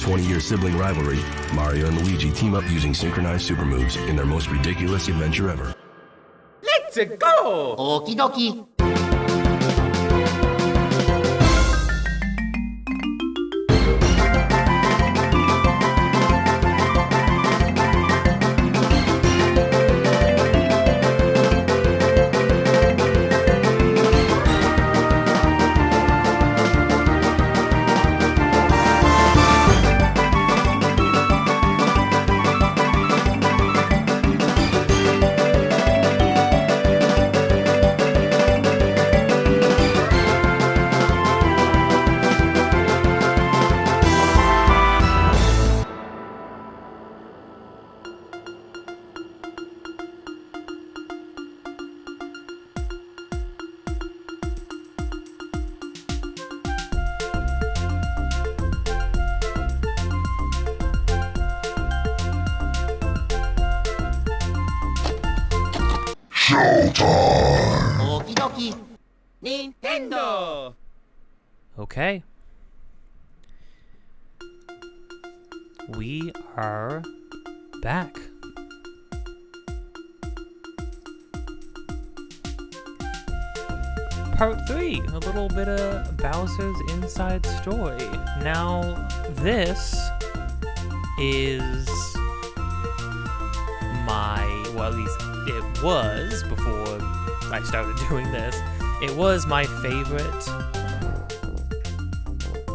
20-year sibling rivalry, Mario and Luigi team up using synchronized super moves in their most ridiculous adventure ever. Let's go! Okie dokie. Showtime! Okie dokie. Nintendo! Okay. We are back. Part 3, a little bit of Bowser's Inside Story. Now, this is well, at least it was before I started doing this. It was my favorite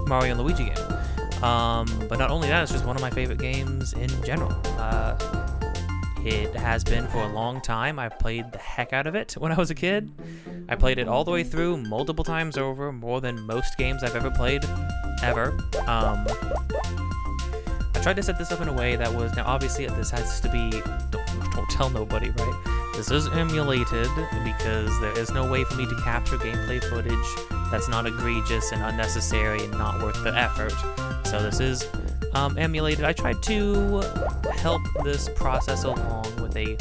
Mario and Luigi game. But not only that, it's just one of my favorite games in general. It has been for a long time. I've played the heck out of it when I was a kid. I played it all the way through multiple times over, more than most games I've ever played, ever. I tried to set this up in a way that was, now obviously this has to be, don't tell nobody, right? This is emulated because there is no way for me to capture gameplay footage that's not egregious and unnecessary and not worth the effort. So this is emulated. I tried to help this process along with a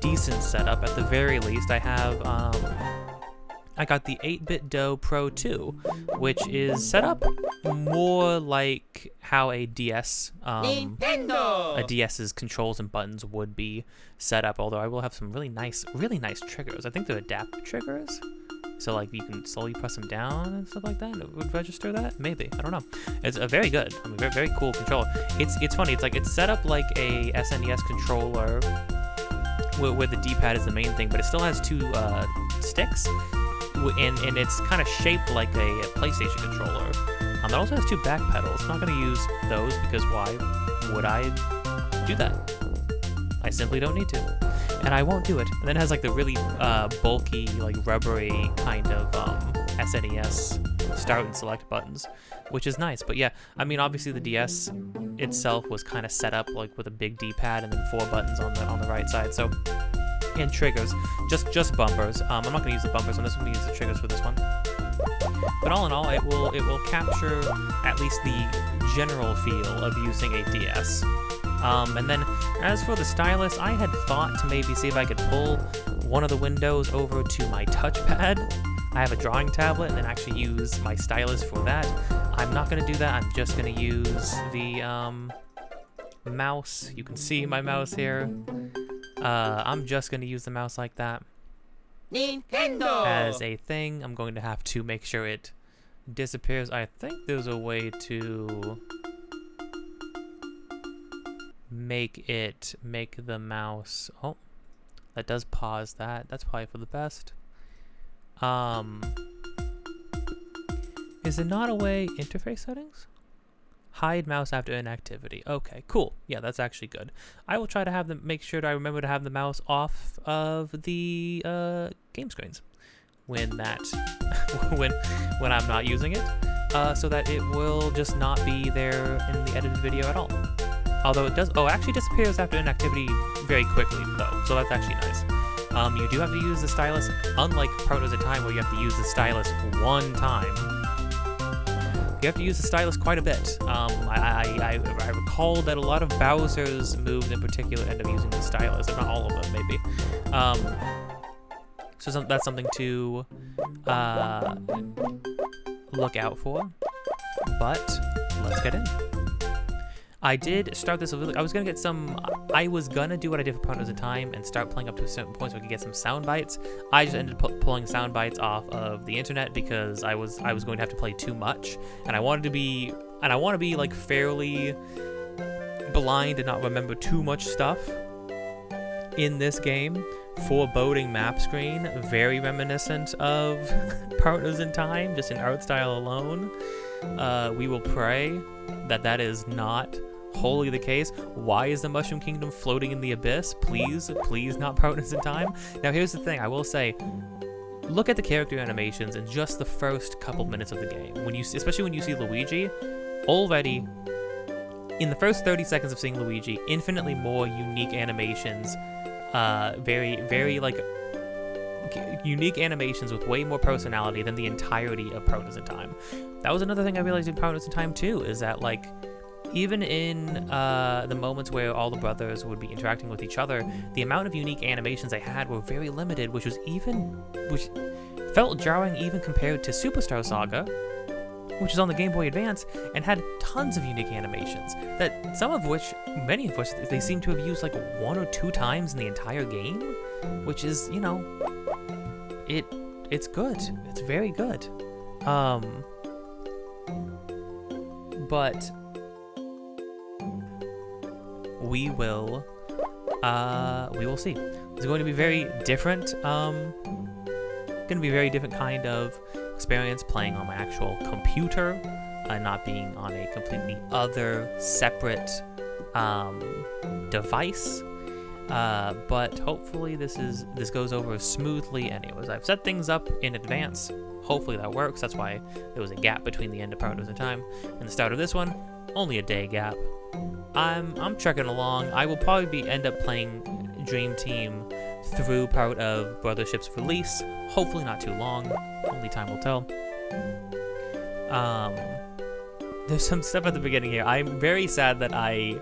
decent setup. At the very least, I have I got the 8BitDo Pro 2, which is set up more like how a DS, a DS's controls and buttons would be set up. Although I will have some really nice triggers. I think they're adaptive triggers, so like you can slowly press them down and stuff like that. It would register that, maybe. I don't know. It's a very good, I mean, very cool controller. It's funny. It's set up like a SNES controller, where the D-pad is the main thing, but it still has two sticks. And it's kind of shaped like a PlayStation controller. It also has two back pedals. I'm not going to use those because why would I do that? I simply don't need to. And I won't do it. And then it has like the really bulky, like rubbery kind of SNES start and select buttons, which is nice. But yeah, I mean, obviously the DS itself was kind of set up like with a big D-pad and then 4 buttons on the right side. So. And triggers, just bumpers. I'm not gonna use the bumpers on this one. I'm gonna use the triggers for this one. But all in all, it will capture at least the general feel of using a DS. And then as for the stylus, I had thought to maybe see if I could pull one of the windows over to my touchpad. I have a drawing tablet and then actually use my stylus for that. I'm not gonna do that. I'm just gonna use the mouse. You can see my mouse here. I'm just going to use the mouse like that. Nintendo! As a thing, I'm going to have to make sure it disappears. I think there's a way to make the mouse... Oh, that does pause that. That's probably for the best. Is it not a way... Interface settings? Hide mouse after inactivity. Okay, cool. Yeah, that's actually good. I will try to make sure that I remember to have the mouse off of the game screens when I'm not using it, so that it will just not be there in the edited video at all. Although it does, actually disappears after inactivity very quickly though, so that's actually nice. You do have to use the stylus, unlike Partners in Time where you have to use the stylus one time. You have to use the stylus quite a bit. I recall that a lot of Bowser's moves in particular end up using the stylus, if not all of them, maybe. So that's something to look out for. But let's get in. I did start this. I was gonna get some. I was gonna do what I did for Partners in Time and start playing up to a certain point so I could get some sound bites. I just ended up pulling sound bites off of the internet because I was going to have to play too much, and I want to be like fairly blind and not remember too much stuff in this game. Foreboding map screen, very reminiscent of Partners in Time, just in art style alone. We will pray that is not wholly the case. Why is the Mushroom Kingdom floating in the abyss? Please not Partners in Time. Now here's the thing, I will say, look at the character animations in just the first couple minutes of the game. Especially when you see Luigi, already in the first 30 seconds of seeing Luigi, infinitely more unique animations, very like unique animations with way more personality than the entirety of Partners in Time. That was another thing I realized in Partners in Time too, is that like even in the moments where all the brothers would be interacting with each other, the amount of unique animations they had were very limited, which felt jarring even compared to Superstarsaga, which is on the Game Boy Advance and had tons of unique animations, that many of which they seem to have used like 1 or 2 times in the entire game, which is, you know, it's good. It's very good. But we will see. It's going to be very different. Going to be a very different kind of experience playing on my actual computer, not being on a completely other separate device. But hopefully this goes over smoothly anyways. I've set things up in advance. Hopefully that works. That's why there was a gap between the end of Partners in Time and the start of this one. Only a day gap. I'm trucking along. I will probably end up playing Dream Team through part of Brothership's release. Hopefully not too long. Only time will tell. There's some stuff at the beginning here. I'm very sad that I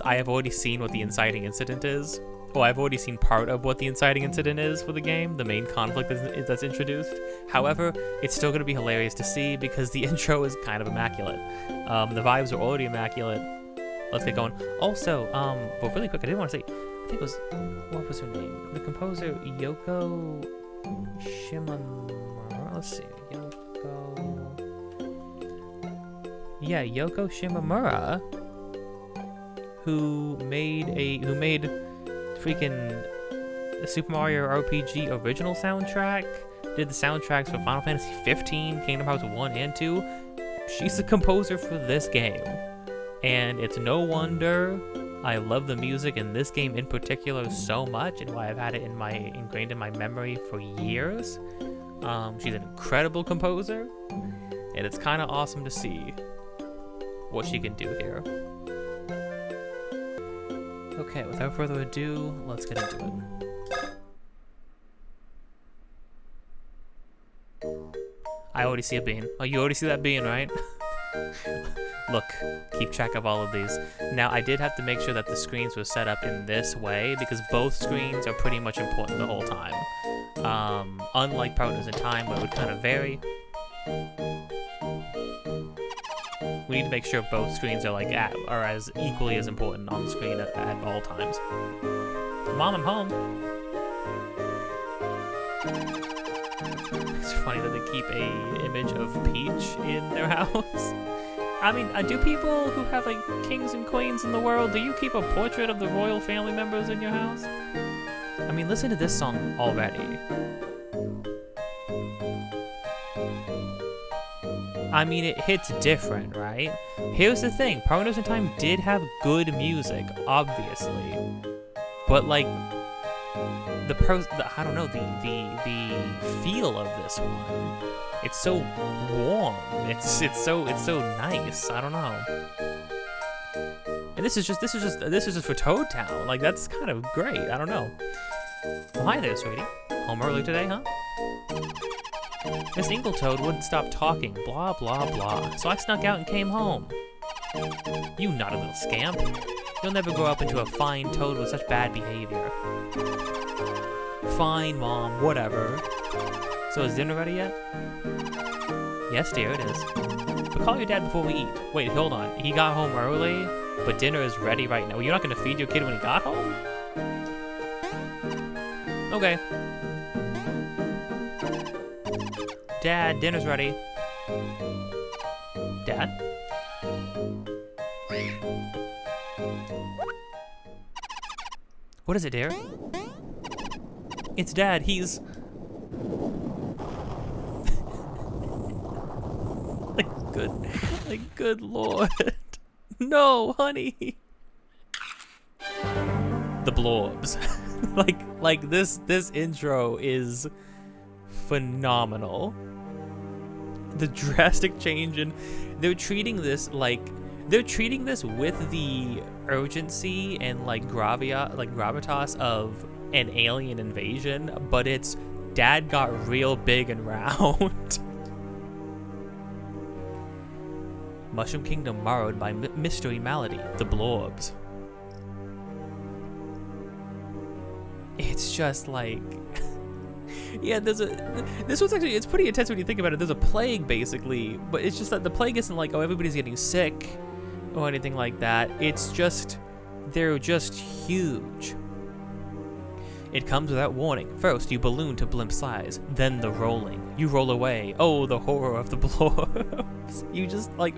have already seen what the inciting incident is. Oh, I've already seen part of what the inciting incident is for the game, the main conflict that's introduced. However, it's still going to be hilarious to see because the intro is kind of immaculate. The vibes are already immaculate. Let's get going. Also, but really quick, I did want to say, I think it was, what was her name? The composer, Yoko Shimamura. Let's see, Yoko Shimamura, who made freaking Super Mario RPG original soundtrack, did the soundtracks for Final Fantasy 15, Kingdom Hearts 1 and 2. She's the composer for this game, and it's no wonder I love the music in this game in particular so much, and why I've had it ingrained in my memory for years. She's an incredible composer, and it's kind of awesome to see what she can do here. Okay, without further ado, let's get into it. I already see a bean. Oh, you already see that bean, right? Look, keep track of all of these. Now, I did have to make sure that the screens were set up in this way because both screens are pretty much important the whole time. Unlike Partners in Time, where it would kind of vary. We need to make sure both screens are are as equally as important on the screen at all times. Mom, I'm home. It's funny that they keep a image of Peach in their house. I mean, do people who have like kings and queens in the world, do you keep a portrait of the royal family members in your house? I mean, listen to this song already. I mean, it hits different, right? Here's the thing, Partners in Time did have good music, obviously. But like, the feel of this one, it's so warm. It's so nice. I don't know. And this is just for Toad Town. Like, that's kind of great. I don't know. Well, hi there, sweetie. Home early today, huh? Miss Ingletoad wouldn't stop talking, blah, blah, blah, so I snuck out and came home. You naughty little scamp. You'll never grow up into a fine toad with such bad behavior. Fine, Mom, whatever. So is dinner ready yet? Yes, dear, it is. But call your dad before we eat. Wait, hold on. He got home early, but dinner is ready right now. You're not going to feed your kid when he got home? Okay. Dad, dinner's ready. Dad? What is it, dear? It's Dad. He's... good lord. No, honey. The blobs. like this intro is phenomenal. The drastic change in... They're treating this with the urgency and gravitas of an alien invasion, but it's Dad got real big and round. Mushroom Kingdom marred by mystery malady, the blobs. It's just like... Yeah, this one's actually, it's pretty intense when you think about it. There's a plague, basically, but it's just that the plague isn't like, oh, everybody's getting sick or anything like that. It's just, they're just huge. It comes without warning. First, you balloon to blimp size, then the rolling. You roll away. Oh, the horror of the blobs. You just, like,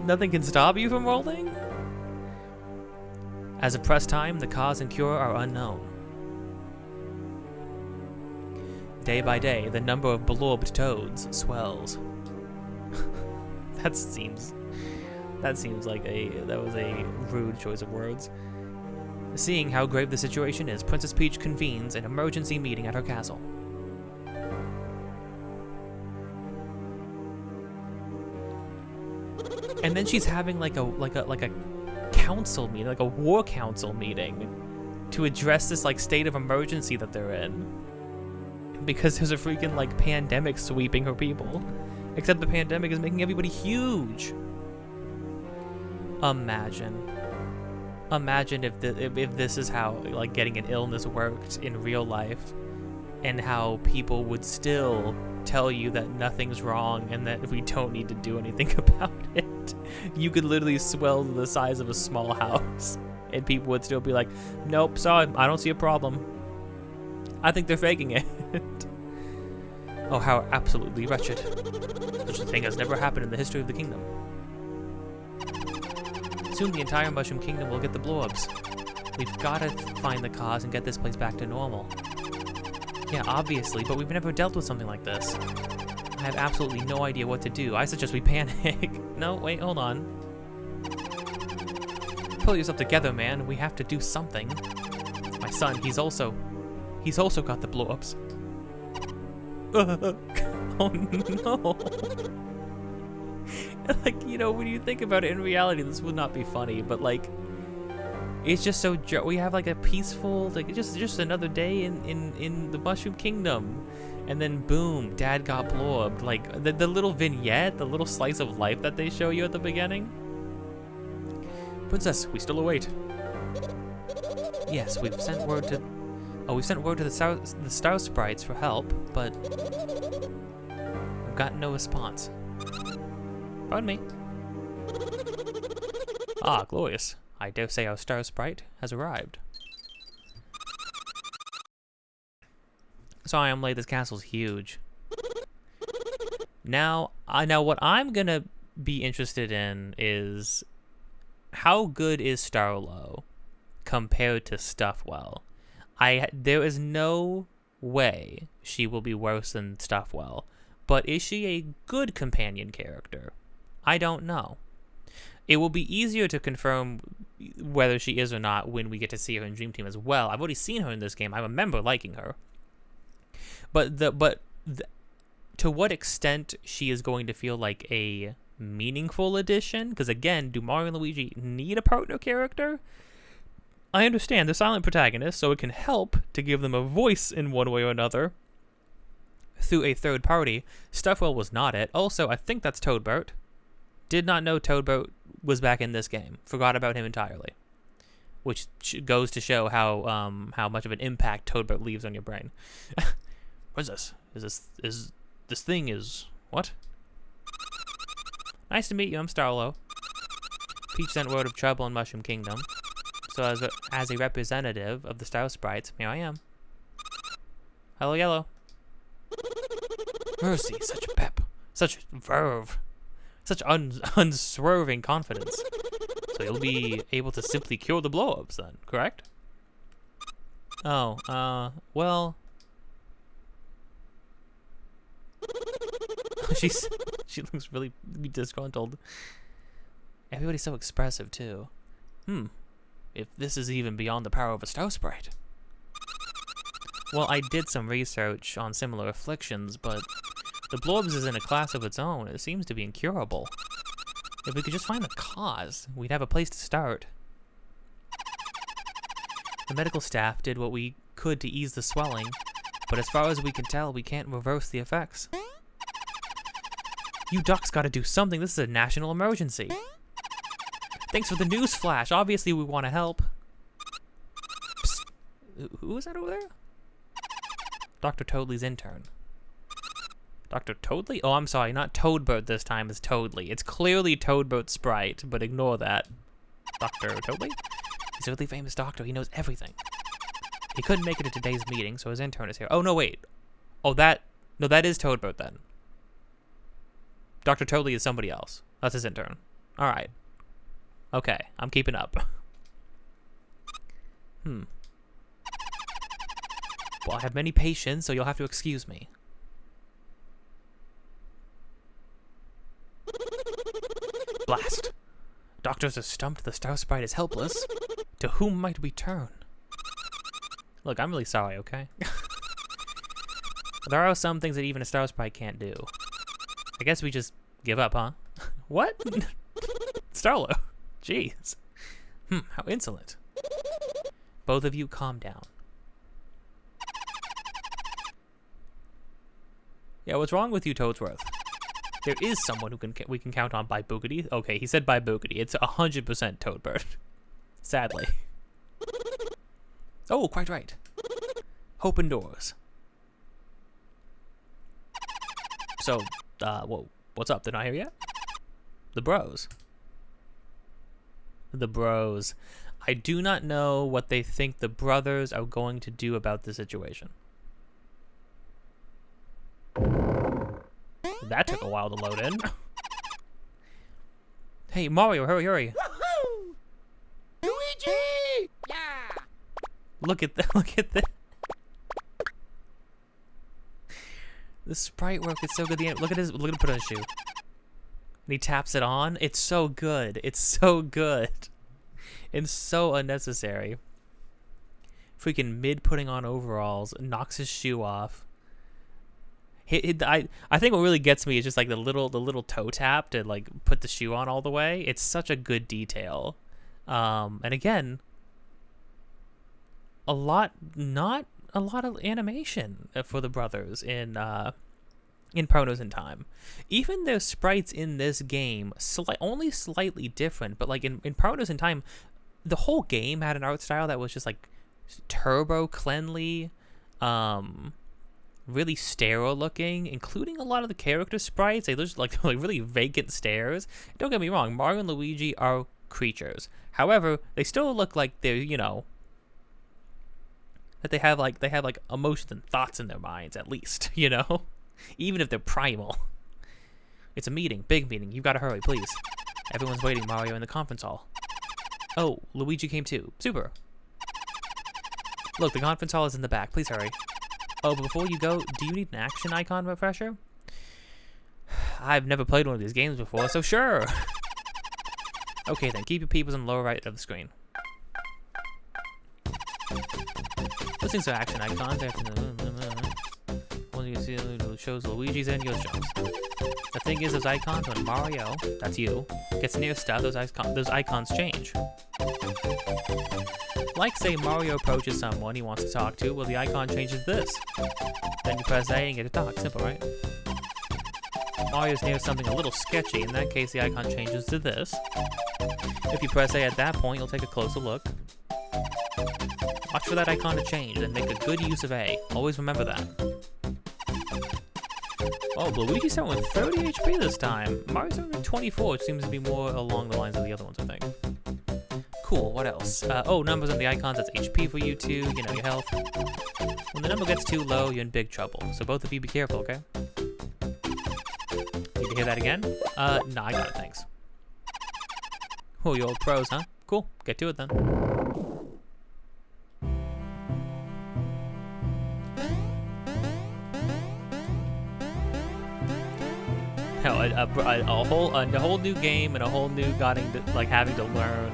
nothing can stop you from rolling? As of press time, the cause and cure are unknown. Day by day, the number of blobbed toads swells. That seems like that was a rude choice of words. Seeing how grave the situation is, Princess Peach convenes an emergency meeting at her castle. And then she's having like a council meeting, like a war council meeting, to address this like state of emergency that they're in. Because there's a freaking like pandemic sweeping her people. Except the pandemic is making everybody huge. Imagine if this is how like getting an illness worked in real life, and how people would still tell you that nothing's wrong and that we don't need to do anything about it. You could literally swell to the size of a small house, and people would still be like, "Nope, sorry, I don't see a problem. I think they're faking it." Oh, how absolutely wretched. Such a thing has never happened in the history of the kingdom. Soon the entire Mushroom Kingdom will get the blobs. We've gotta find the cause and get this place back to normal. Yeah, obviously, but we've never dealt with something like this. I have absolutely no idea what to do. I suggest we panic. No, wait, hold on. Pull yourself together, man. We have to do something. My son, he's also got the blobs. Oh no. Like, you know, when you think about it in reality, this would not be funny, but like, it's just so we have like a peaceful, like just another day in the Mushroom Kingdom, and then boom, Dad got blobbed. Like the little vignette, the little slice of life that they show you at the beginning. Princess, we still await. Yes, we've sent word to the Star Sprites for help, but we've gotten no response. Pardon me. Ah, glorious. I dare say our Star Sprite has arrived. Sorry I'm late, this castle's huge. Now what I'm gonna be interested in is how good is Starlow compared to Stuffwell? There is no way she will be worse than Stuffwell, but is she a good companion character? I don't know. It will be easier to confirm whether she is or not when we get to see her in Dream Team as well. I've already seen her in this game. I remember liking her. But to what extent she is going to feel like a meaningful addition? Because again, do Mario and Luigi need a partner character? I understand they're silent protagonists, so it can help to give them a voice in one way or another through a third party. Stuffwell was not it. Also, I think that's Toadbert. Did not know Toadbert was back in this game. Forgot about him entirely. Which goes to show how much of an impact Toadbert leaves on your brain. What is this? This thing is... What? Nice to meet you, I'm Starlo. Peach sent word of trouble in Mushroom Kingdom. So as a representative of the Star Sprites, here I am. Hello, Yellow. Mercy, such pep, such verve, such unswerving confidence. So you'll be able to simply cure the blow-ups then, correct? Oh, well... She looks really disgruntled. Everybody's so expressive, too. If this is even beyond the power of a Star Sprite. Well, I did some research on similar afflictions, but the blow-ups is in a class of its own. It seems to be incurable. If we could just find the cause, we'd have a place to start. The medical staff did what we could to ease the swelling, but as far as we can tell, we can't reverse the effects. You ducks gotta do something. This is a national emergency. Thanks for the news flash. Obviously, we want to help. Psst. Who is that over there? Dr. Toadley's intern. Dr. Toadley? Oh, I'm sorry. Not Toadboat this time. It's Toadley. It's clearly Toadboat Sprite, but ignore that. Dr. Toadley? He's a really famous doctor. He knows everything. He couldn't make it to today's meeting, so his intern is here. Oh, no, wait. Oh, no, that is Toadboat then. Dr. Toadley is somebody else. That's his intern. All right. Okay, I'm keeping up. Well, I have many patients, so you'll have to excuse me. Blast. Doctors are stumped, the Star Sprite is helpless. To whom might we turn? Look, I'm really sorry, okay? There are some things that even a Star Sprite can't do. I guess we just give up, huh? What? Starlo. Jeez. How insolent. Both of you calm down. Yeah, what's wrong with you, Toadsworth? There is someone who we can count on by Boogity. Okay, he said by Boogity. It's 100% Toadbird. Sadly. Oh, quite right. Hope indoors. So, what's up? They're not here yet? The bros. The bros. I do not know what they think the brothers are going to do about the situation. That took a while to load in. Hey, Mario, hurry, hurry. Woohoo! Luigi! Yeah! Look at that, look at that. The sprite work is so good. Look at him put on his shoe. And he taps it on. It's so good. It's so good. And so unnecessary. Freaking mid putting on overalls, knocks his shoe off. I think what really gets me is just like the little toe tap to like put the shoe on all the way. It's such a good detail. And again, not a lot of animation for the brothers in Partners in Time. Even their sprites in this game, only slightly different, but like in Partners in Time, the whole game had an art style that was just like turbo cleanly, really sterile looking, including a lot of the character sprites. They look like really vacant stares. Don't get me wrong, Mario and Luigi are creatures. However, they still look like they're, you know, that they have like emotions and thoughts in their minds at least, you know? Even if they're primal. It's a meeting, big meeting. You've got to hurry, please. Everyone's waiting, Mario, in the conference hall. Oh, Luigi came too. Super. Look, the conference hall is in the back. Please hurry. Oh, but before you go, do you need an action icon refresher? I've never played one of these games before, so sure. Okay then, keep your peepers on the lower right of the screen. Listening to action icons you see it shows Luigi's and your jumps. The thing is, those icons, when Mario, that's you, gets near stuff, those icons change. Like, say, Mario approaches someone he wants to talk to, well, the icon changes this. Then you press A and get to talk. Simple, right? Mario's near something a little sketchy. In that case, the icon changes to this. If you press A at that point, you'll take a closer look. Watch for that icon to change, and make a good use of A. Always remember that. Oh, Luigi started with 30 HP this time. Mario's started with 24, which seems to be more along the lines of the other ones, I think. Cool, what else? Oh, numbers on the icons, that's HP for you two, you know, your health. When the number gets too low, you're in big trouble. So both of you be careful, okay? Need to hear that again? Nah, I got it, thanks. Oh, you old pros, huh? Cool, get to it then. No, a whole new game and a whole new having to learn,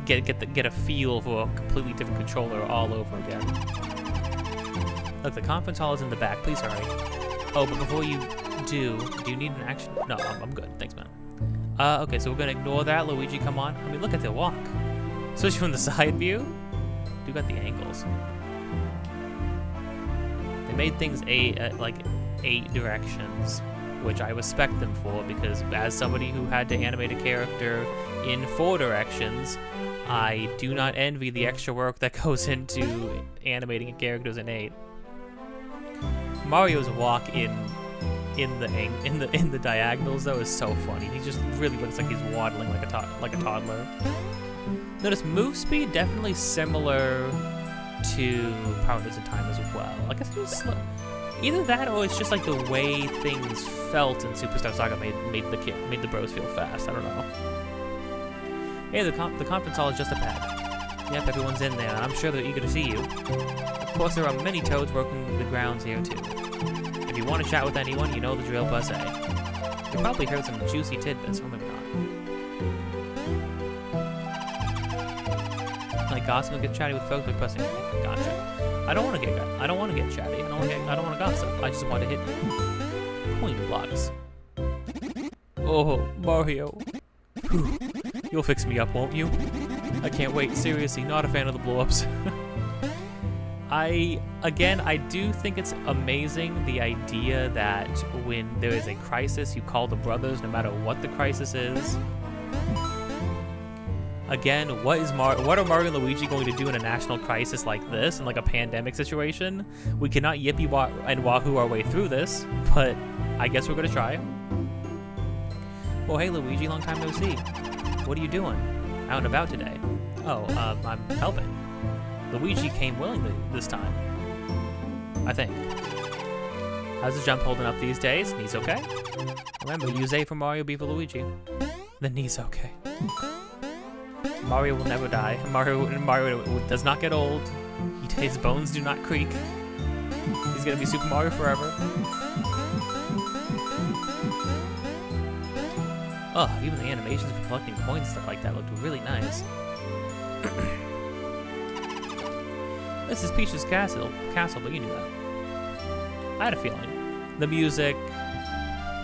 get a feel for a completely different controller all over again. Look, the conference hall is in the back. Please hurry. Oh, but before you do you need an action? No, I'm good. Thanks, man. Okay, so we're gonna ignore that. Luigi, come on. I mean, look at the walk. Especially from the side view. You got the angles. They made things like 8 directions, which I respect them for, because as somebody who had to animate a character in 4 directions, I do not envy the extra work that goes into animating characters in 8. Mario's walk in the diagonals though is so funny. He just really looks like he's waddling like a toddler. Notice move speed definitely similar to marioandluigidreamteam as well. I guess it was slow. Either that, or it's just like the way things felt in Superstar made the bros feel fast. I don't know. Hey, the conference hall is just a pad. Yep, everyone's in there, and I'm sure they're eager to see you. Of course, there are many toads working the grounds here too. If you want to chat with anyone, you know the drill, per se. You probably heard some juicy tidbits, or maybe not. Like gossip and get chatty with folks by pressing. Gotcha. I don't want to get chatty. I don't want to gossip. I just want to hit coin blocks. Oh, Mario. Whew. You'll fix me up, won't you? I can't wait. Seriously, not a fan of the blow-ups. I do think it's amazing, the idea that when there is a crisis, you call the brothers no matter what the crisis is. Again, what are Mario and Luigi going to do in a national crisis like this, in like a pandemic situation? We cannot yippee and wahoo our way through this, but I guess we're gonna try. Well, hey Luigi, long time no see. What are you doing? Out and about today? Oh, I'm helping. Luigi came willingly this time, I think. How's the jump holding up these days? Knees okay? Remember, use A for Mario, B for Luigi. The knee's okay. Mario will never die. Mario does not get old. His bones do not creak. He's gonna be Super Mario forever. Oh, even the animations for collecting coins and stuff like that looked really nice. This is Peach's castle, but you knew that. I had a feeling. The music,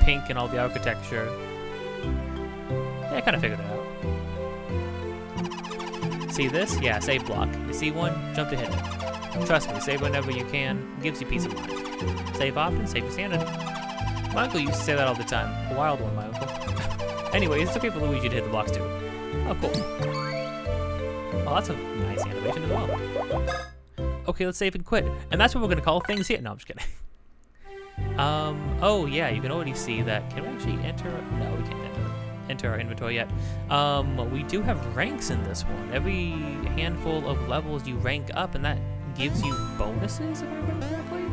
pink and all the architecture. Yeah, I kind of figured it out. See this? Yeah, save block. You see one? Jump to hit it. Trust me, save whenever you can. Gives you peace of mind. Save often, save your sanity. My uncle used to say that all the time. A wild one, my uncle. Anyway, it's okay for Luigi to hit the blocks too. Oh, cool. Oh, that's a nice animation as well. Okay, let's save and quit. And that's what we're gonna call things here. No, I'm just kidding. Oh yeah, you can already see that. Can we actually enter? No, we can't enter our inventory yet. We do have ranks in this one. Every handful of levels you rank up, and that gives you bonuses, if I remember correctly.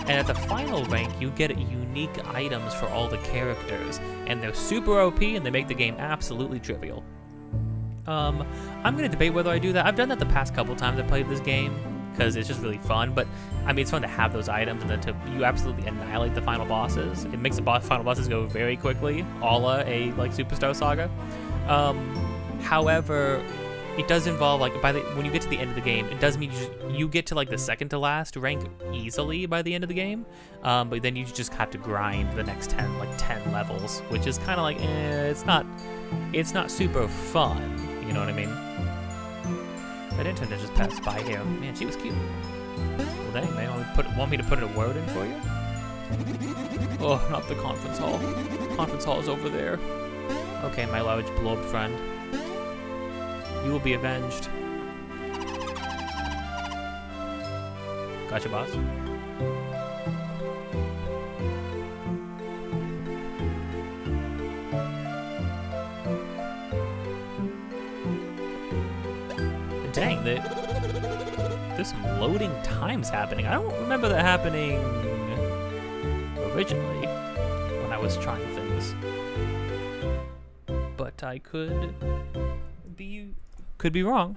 And at the final rank, you get unique items for all the characters, and they're super OP, and they make the game absolutely trivial. I'm gonna debate whether I do that. I've done that the past couple times I played this game, because it's just really fun, but I mean, it's fun to have those items and then you absolutely annihilate the final bosses. It makes the final bosses go very quickly, a la a Superstar Saga. However, it does involve, like, when you get to the end of the game, it does mean you get to like the second to last rank easily by the end of the game, but then you just have to grind the next 10 levels, which is kind of like, it's not super fun, you know what I mean? That intern that just passed by here, man, she was cute. Well, dang, man, want me to put a word in for you? Oh, not the conference hall. Conference hall is over there. Okay, my large blob friend. You will be avenged. Gotcha, boss. Dang, there's some loading times happening. I don't remember that happening originally when I was trying things. But I could be wrong.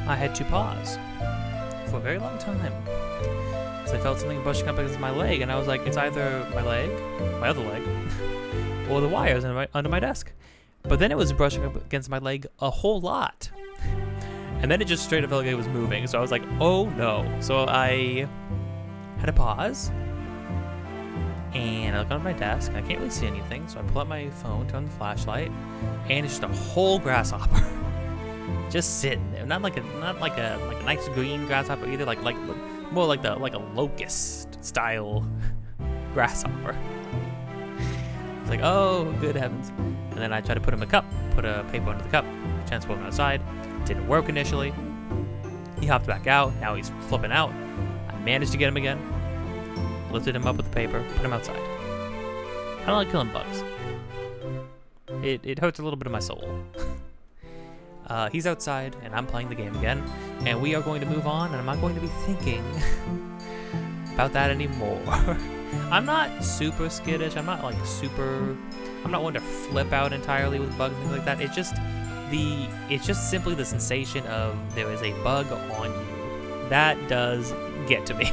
I had to pause for a very long time because I felt something brushing up against my leg, and I was like, it's either my leg, my other leg, or the wires under my desk. But then it was brushing up against my leg a whole lot. And then it just straight up felt like it was moving. So I was like, oh no. So I had to pause. And I look on my desk. I can't really see anything. So I pull out my phone, turn on the flashlight. And it's just a whole grasshopper. Just sitting there. Not like a nice green grasshopper either. More like a locust style grasshopper. It's like, oh, good heavens. And then I tried to put him in a cup, put a paper under the cup, transport him outside. Didn't work initially. He hopped back out. Now he's flipping out. I managed to get him again. Lifted him up with the paper, put him outside. I don't like killing bugs. It hurts a little bit of my soul. He's outside, and I'm playing the game again. And we are going to move on, and I'm not going to be thinking about that anymore. I'm not super skittish. I'm not one to flip out entirely with bugs and things like that. It's just simply the sensation of there is a bug on you. That does get to me,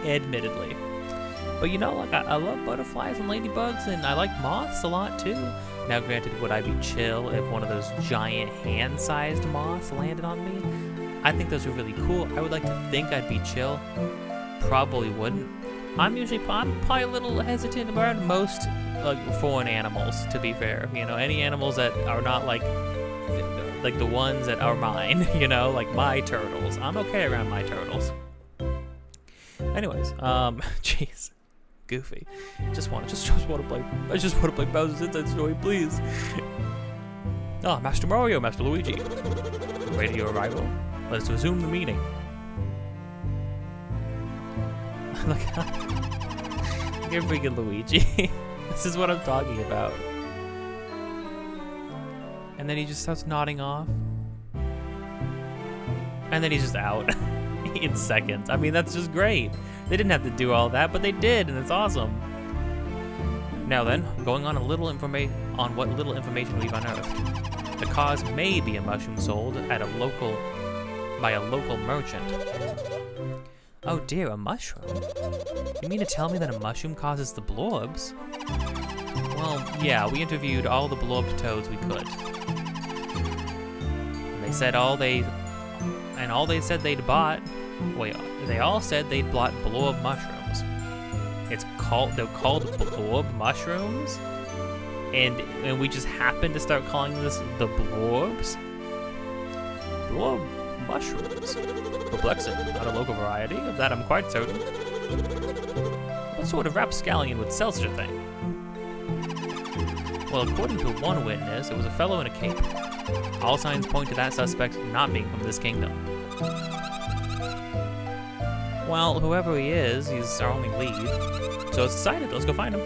admittedly. But you know, like I love butterflies and ladybugs, and I like moths a lot too. Now, granted, would I be chill if one of those giant hand-sized moths landed on me? I think those are really cool. I would like to think I'd be chill. Probably wouldn't. I'm probably a little hesitant around most foreign animals, to be fair. You know, any animals that are not like the ones that are mine, you know, like my turtles. I'm okay around my turtles. Anyways, jeez. Goofy. I just want to play Bowser's Inside Story, please. Ah, Master Mario, Master Luigi. Ready your arrival? Let's resume the meeting. Look at freaking Luigi. This is what I'm talking about. And then he just starts nodding off. And then he's just out in seconds. I mean, that's just great. They didn't have to do all that, but they did, and it's awesome. Now then, going on what little information we've unearthed. The cause may be a mushroom sold by a local merchant. Oh dear, a mushroom? You mean to tell me that a mushroom causes the blobs? Well, yeah, we interviewed all the blobbed toads we could. And they said they all said they'd bought blob mushrooms. They're called blob mushrooms? And we just happened to start calling this the blobs? Blob mushrooms. Perplexing, not a local variety, of that I'm quite certain. What sort of rapscallion would sell such a thing? Well, according to one witness, it was a fellow in a cape. All signs point to that suspect not being from this kingdom. Well, whoever he is, he's our only lead. So it's decided, let's go find him.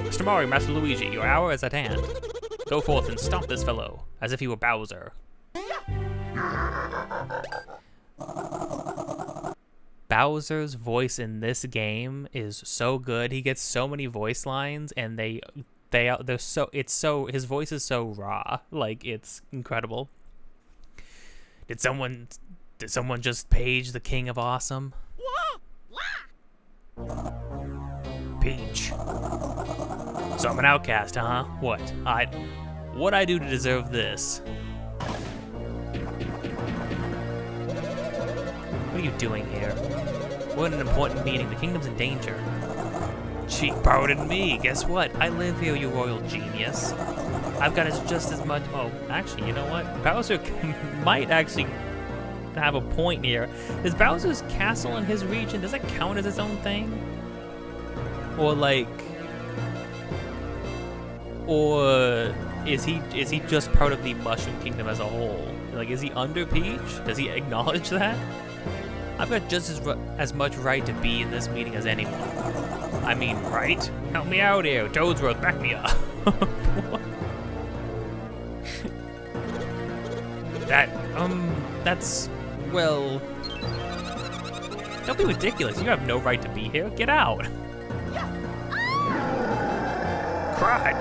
Mr. Mario, Master Luigi, your hour is at hand. Go forth and stomp this fellow, as if he were Bowser. Bowser's voice in this game is so good. He gets so many voice lines, and his voice is so raw. Like, it's incredible. Did someone just page the King of Awesome? Peach. So I'm an outcast, huh? What'd I do to deserve this? What are you doing here? We're in an important meeting. The kingdom's in danger. Gee, pardon me. Guess what? I live here, you royal genius. I've got just as much... Oh, actually, you know what? Bowser might actually have a point here. Is Bowser's castle in his region, does that count as its own thing? Or is he just part of the Mushroom Kingdom as a whole? Like, is he under Peach? Does he acknowledge that? I've got just as much right to be in this meeting as anyone. I mean, right? Help me out here. Toadsworth, back me up. That's, well... Don't be ridiculous. You have no right to be here. Get out. Cry.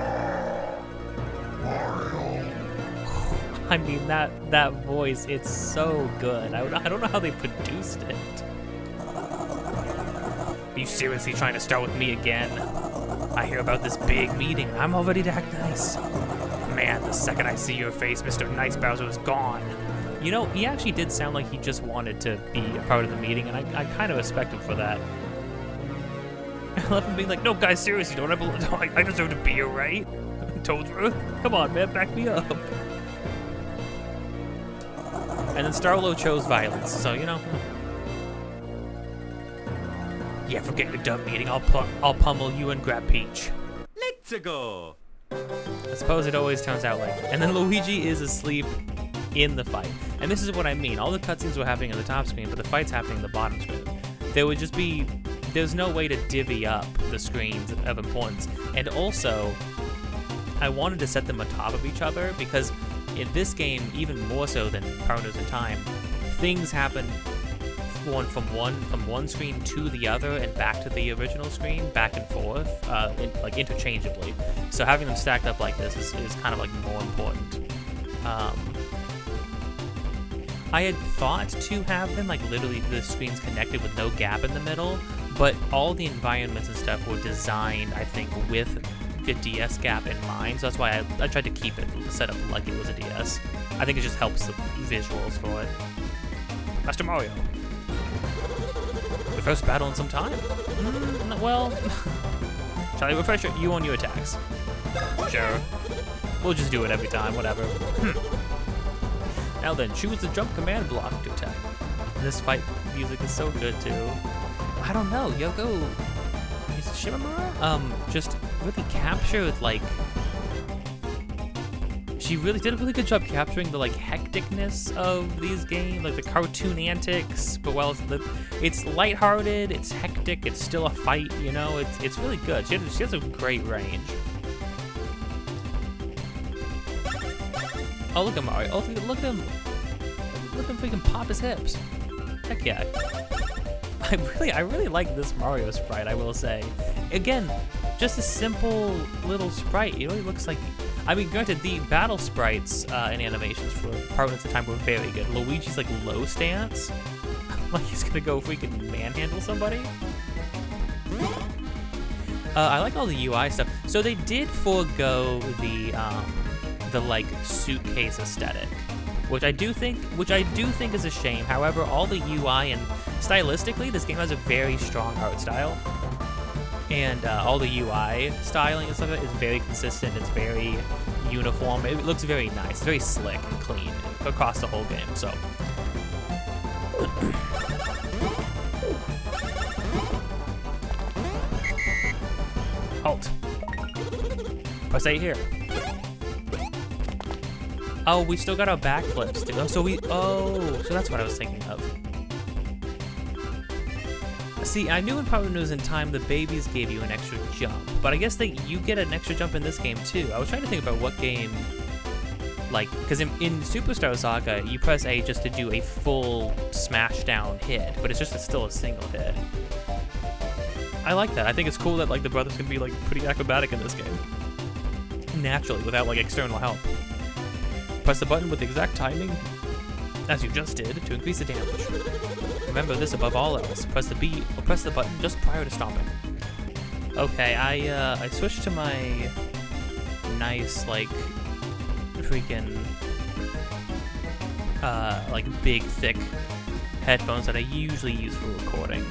I mean, that voice, it's so good. I don't know how they produced it. Are you seriously trying to start with me again? I hear about this big meeting. I'm all ready to act nice. Man, the second I see your face, Mr. Nice Bowser is gone. You know, he actually did sound like he just wanted to be a part of the meeting, and I kind of respect him for that. I love him being like, no, guys, seriously, I deserve to be here, right? Toadsworth, come on, man, back me up. And then Starlo chose violence, so, you know. Yeah, forget your dumb meeting. I'll pummel you and grab Peach. Let's go. I suppose it always turns out like that. And then Luigi is asleep in the fight. And this is what I mean. All the cutscenes were happening on the top screen, but the fight's happening in the bottom screen. There's no way to divvy up the screens of importance. And also, I wanted to set them on top of each other because in this game, even more so than Partners in Time, things happen from one screen to the other and back to the original screen, back and forth, like interchangeably. So having them stacked up like this is kind of like more important. I had thought to have them like literally the screens connected with no gap in the middle, but all the environments and stuff were designed, I think, with the DS gap in mind, so that's why I tried to keep it set up like it was a DS. I think it just helps the visuals for it. Master Mario. The first battle in some time? Well, shall I refresh you on your attacks? Sure. We'll just do it every time, whatever. Now then, choose the jump command block to attack. This fight music is so good too. I don't know, Yoko... Is it Shimamura? Just really captured, like... She really did a really good job capturing the, like, hecticness of these games, like the cartoon antics, but while it's lighthearted, it's hectic, it's still a fight, you know? It's really good. She has a great range. Oh, look at Mario. Oh, look at him. Look at him freaking pop his hips. Heck yeah. I really like this Mario sprite, I will say. Again, just a simple little sprite. It really looks like... I mean, granted, the battle sprites and animations for Partners in Time were very good. Luigi's, like, low stance. Like he's gonna go freaking manhandle somebody. I like all the UI stuff. So they did forego the like suitcase aesthetic, which I do think is a shame. However, all the UI and stylistically, this game has a very strong art style, and all the UI styling and stuff is very consistent. It's very uniform. It looks very nice, very slick and clean across the whole game. So. Halt. Press A here. Oh, we still got our backflips too. So that's what I was thinking of. See, I knew in Partners in Time the babies gave you an extra jump, but I guess you get an extra jump in this game too. I was trying to think about what game, like, because in Superstar Saga, you press A just to do a full smash down hit, but it's just still a single hit. I like that. I think it's cool that like the brothers can be like pretty acrobatic in this game, naturally, without like external help. Press the button with the exact timing, as you just did, to increase the damage. Remember this above all else. Press the B or press the button just prior to stopping. Okay, I switched to my nice, like, freaking, like, big, thick headphones that I usually use for recording.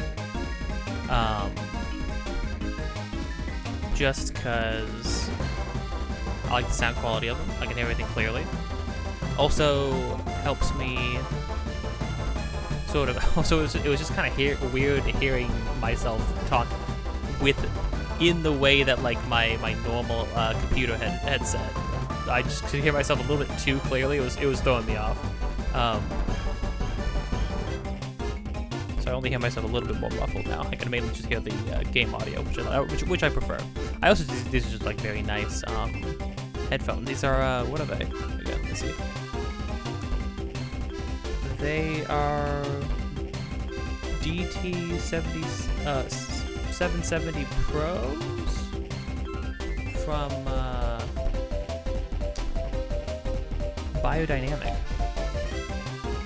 Just because I like the sound quality of them. I can hear everything clearly. Also helps me sort of. Also, it was just kind of weird hearing myself talk in the way that like my normal computer headset I just could hear myself a little bit too clearly. It was throwing me off. So I only hear myself a little bit more muffled now. I can mainly just hear the game audio, which I prefer. I also these are just like very nice headphones. These are what are they? Again, let's see. They are DT770 Pros from Biodynamic.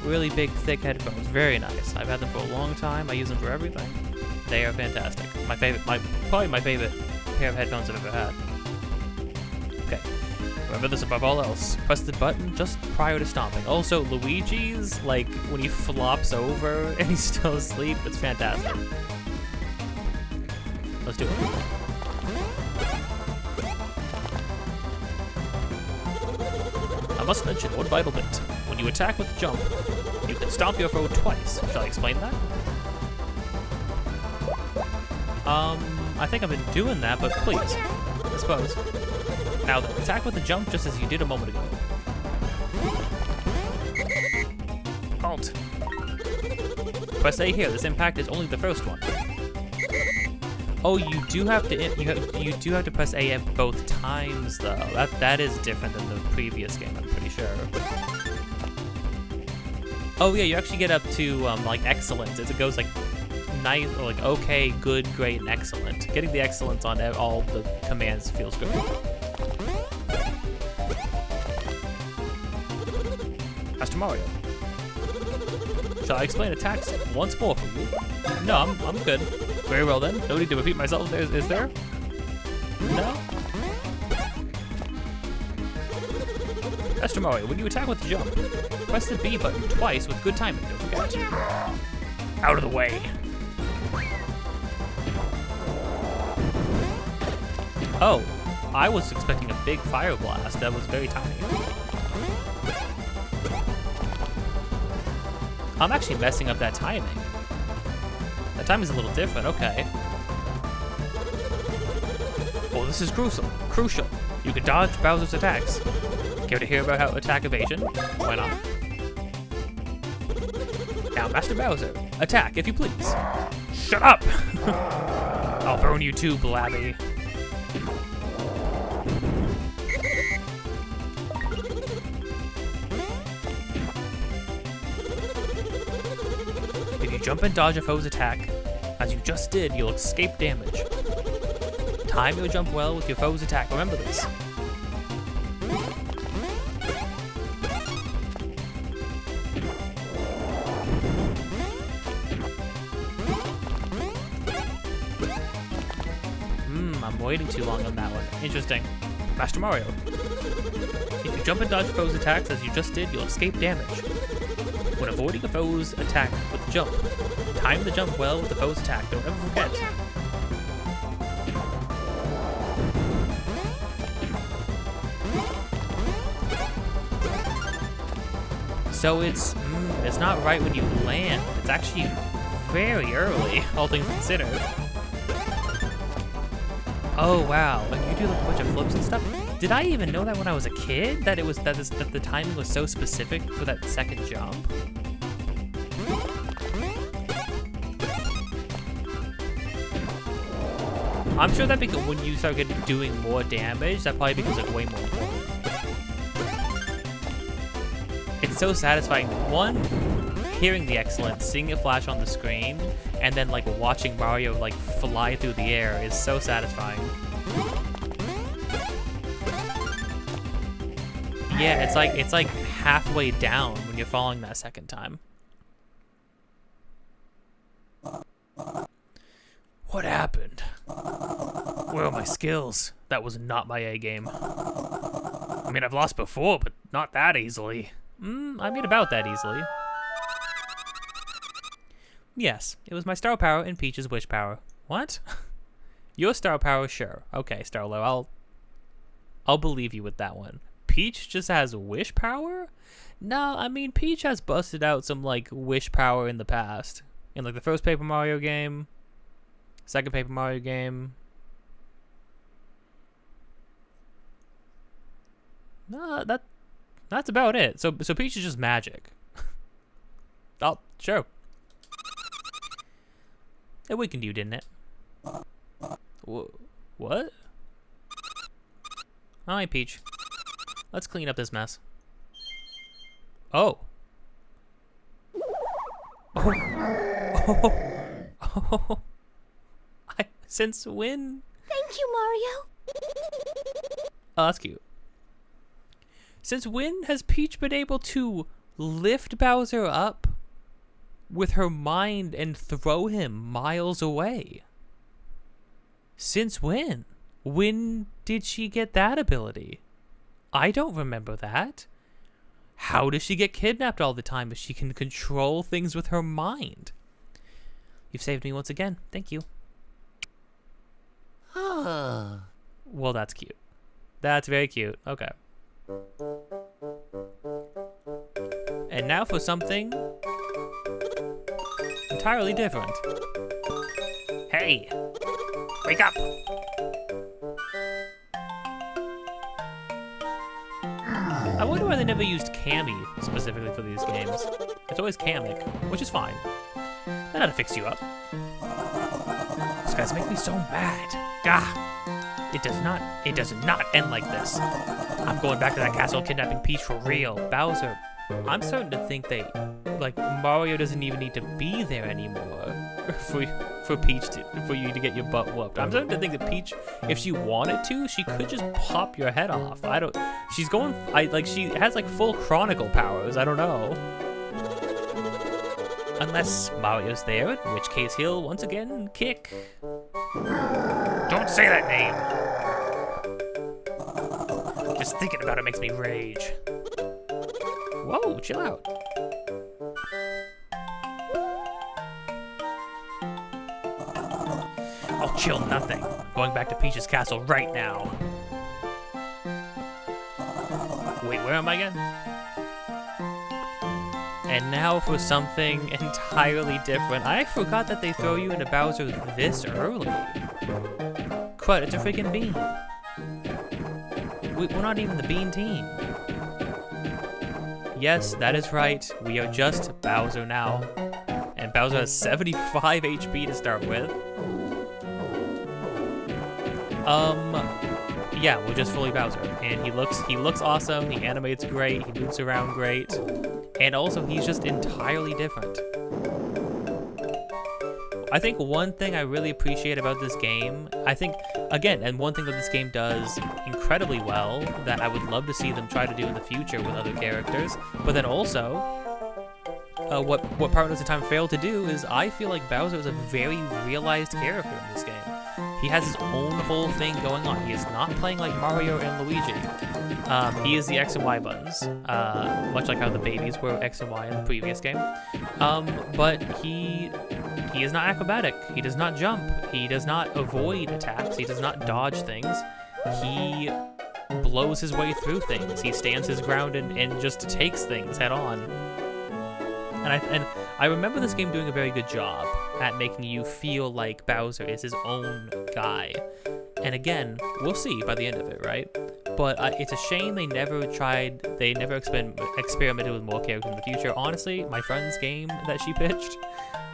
Really big, thick headphones. Very nice. I've had them for a long time. I use them for everything. They are fantastic. Probably my favorite pair of headphones I've ever had. Okay. Remember this above all else. Press the button just prior to stomping. Also, Luigi's, like, when he flops over and he's still asleep, it's fantastic. Let's do it. I must mention one vital bit. When you attack with jump, you can stomp your foe twice. Shall I explain that? I think I've been doing that, but please, I suppose. Now then, attack with the jump just as you did a moment ago. Halt. Press A here. This impact is only the first one. Oh, you do have to press A at both times though. That is different than the previous game, I'm pretty sure. Oh yeah, you actually get up to like excellent as it goes like nice or like okay, good, great, and excellent. Getting the excellence on all the commands feels good. Master Mario. Shall I explain attacks once more for you? No, I'm good. Very well then. No need to repeat myself. Is there? No? Master Mario, when you attack with the jump, press the B button twice with good timing, don't forget. Out of the way. Oh, I was expecting a big fire blast. That was very tiny. I'm actually messing up that timing. That timing's a little different, okay. Oh, this is crucial. You can dodge Bowser's attacks. Care to hear about how attack evasion? Why not? Now, Master Bowser, attack if you please. Shut up! I'll burn you too, Blabby. If you jump and dodge a foe's attack, as you just did, you'll escape damage. Time your jump well with your foe's attack. Remember this. I'm waiting too long on that one. Interesting. Master Mario. If you jump and dodge foe's attacks as you just did, you'll escape damage. When avoiding a foe's attack with the jump, time the jump well with the foe's attack. Don't ever forget. So it's not right when you land. It's actually very early, all things considered. Oh wow, like you do like a bunch of flips and stuff. Did I even know that when I was a kid? That the timing was so specific for that second jump? I'm sure that because when you start doing more damage, that probably becomes like way more important. It's so satisfying. One, hearing the excellence, seeing it flash on the screen, and then like watching Mario like fly through the air is so satisfying. Yeah, it's like halfway down when you're falling that second time. What happened? Where are my skills? That was not my A game. I mean, I've lost before, but not that easily. I mean, about that easily. Yes, it was my star power and Peach's wish power. What? Your star power, sure. Okay, Starlo, I'll believe you with that one. Peach just has wish power? No, I mean, Peach has busted out some, like, wish power in the past. In, like, the first Paper Mario game, second Paper Mario game. No, that's about it. So Peach is just magic. Oh, sure. It awakened you, didn't it? What? Alright, Peach. Let's clean up this mess. Oh. Oh. Since when? Thank you, Mario. Oh, that's cute. Since when has Peach been able to lift Bowser up with her mind and throw him miles away? Since when? When did she get that ability? I don't remember that. How does she get kidnapped all the time if she can control things with her mind? You've saved me once again. Thank you. Well, that's cute. That's very cute. Okay. And now for something entirely different. Hey! Wake up! I wonder why they never used Cammy specifically for these games. It's always Kamek, which is fine. That ought to fix you up. These guys make me so mad. Gah! It does not end like this. I'm going back to that castle kidnapping Peach for real. Bowser, I'm starting to think Mario doesn't even need to be there anymore for you to get your butt whooped. I'm starting to think that Peach, if she wanted to, she could just pop your head off. She has like full Chronicle powers. I don't know. Unless Mario's there, in which case he'll once again kick. Don't say that name. Just thinking about it makes me rage. Whoa, chill out. I'll chill nothing. I'm going back to Peach's castle right now. Wait, where am I again? And now for something entirely different. I forgot that they throw you into Bowser this early. Crud, it's a freaking bean. We're not even the bean team. Yes, that is right. We are just Bowser now. And Bowser has 75 HP to start with. Yeah, we're just fully Bowser. And he looks awesome, he animates great, he moves around great. And also, he's just entirely different. I think one thing I really appreciate about this game, and one thing that this game does incredibly well, that I would love to see them try to do in the future with other characters, but then also, what Partners in Time failed to do is I feel like Bowser is a very realized character in this game. He has his own whole thing going on. He is not playing like Mario and Luigi. He is the X and Y buttons, much like how the babies were X and Y in the previous game. But he is not acrobatic. He does not jump. He does not avoid attacks. He does not dodge things. He blows his way through things. He stands his ground and just takes things head on. And I remember this game doing a very good job at making you feel like Bowser is his own guy. And again, we'll see by the end of it, right? But it's a shame they never experimented with more characters in the future. Honestly, my friend's game that she pitched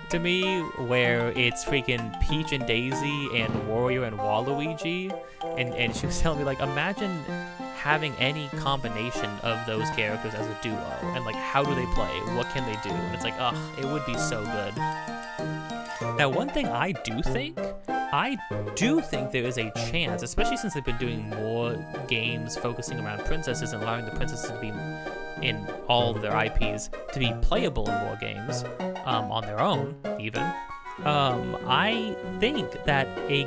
to me, where it's freaking Peach and Daisy and Wario and Waluigi, and she was telling me, like, imagine having any combination of those characters as a duo, and like, how do they play? What can they do? And it's like, ugh, it would be so good. Now, one thing I do think there is a chance, especially since they've been doing more games focusing around princesses and allowing the princesses to be in all of their IPs to be playable in more games, on their own, even. I think that a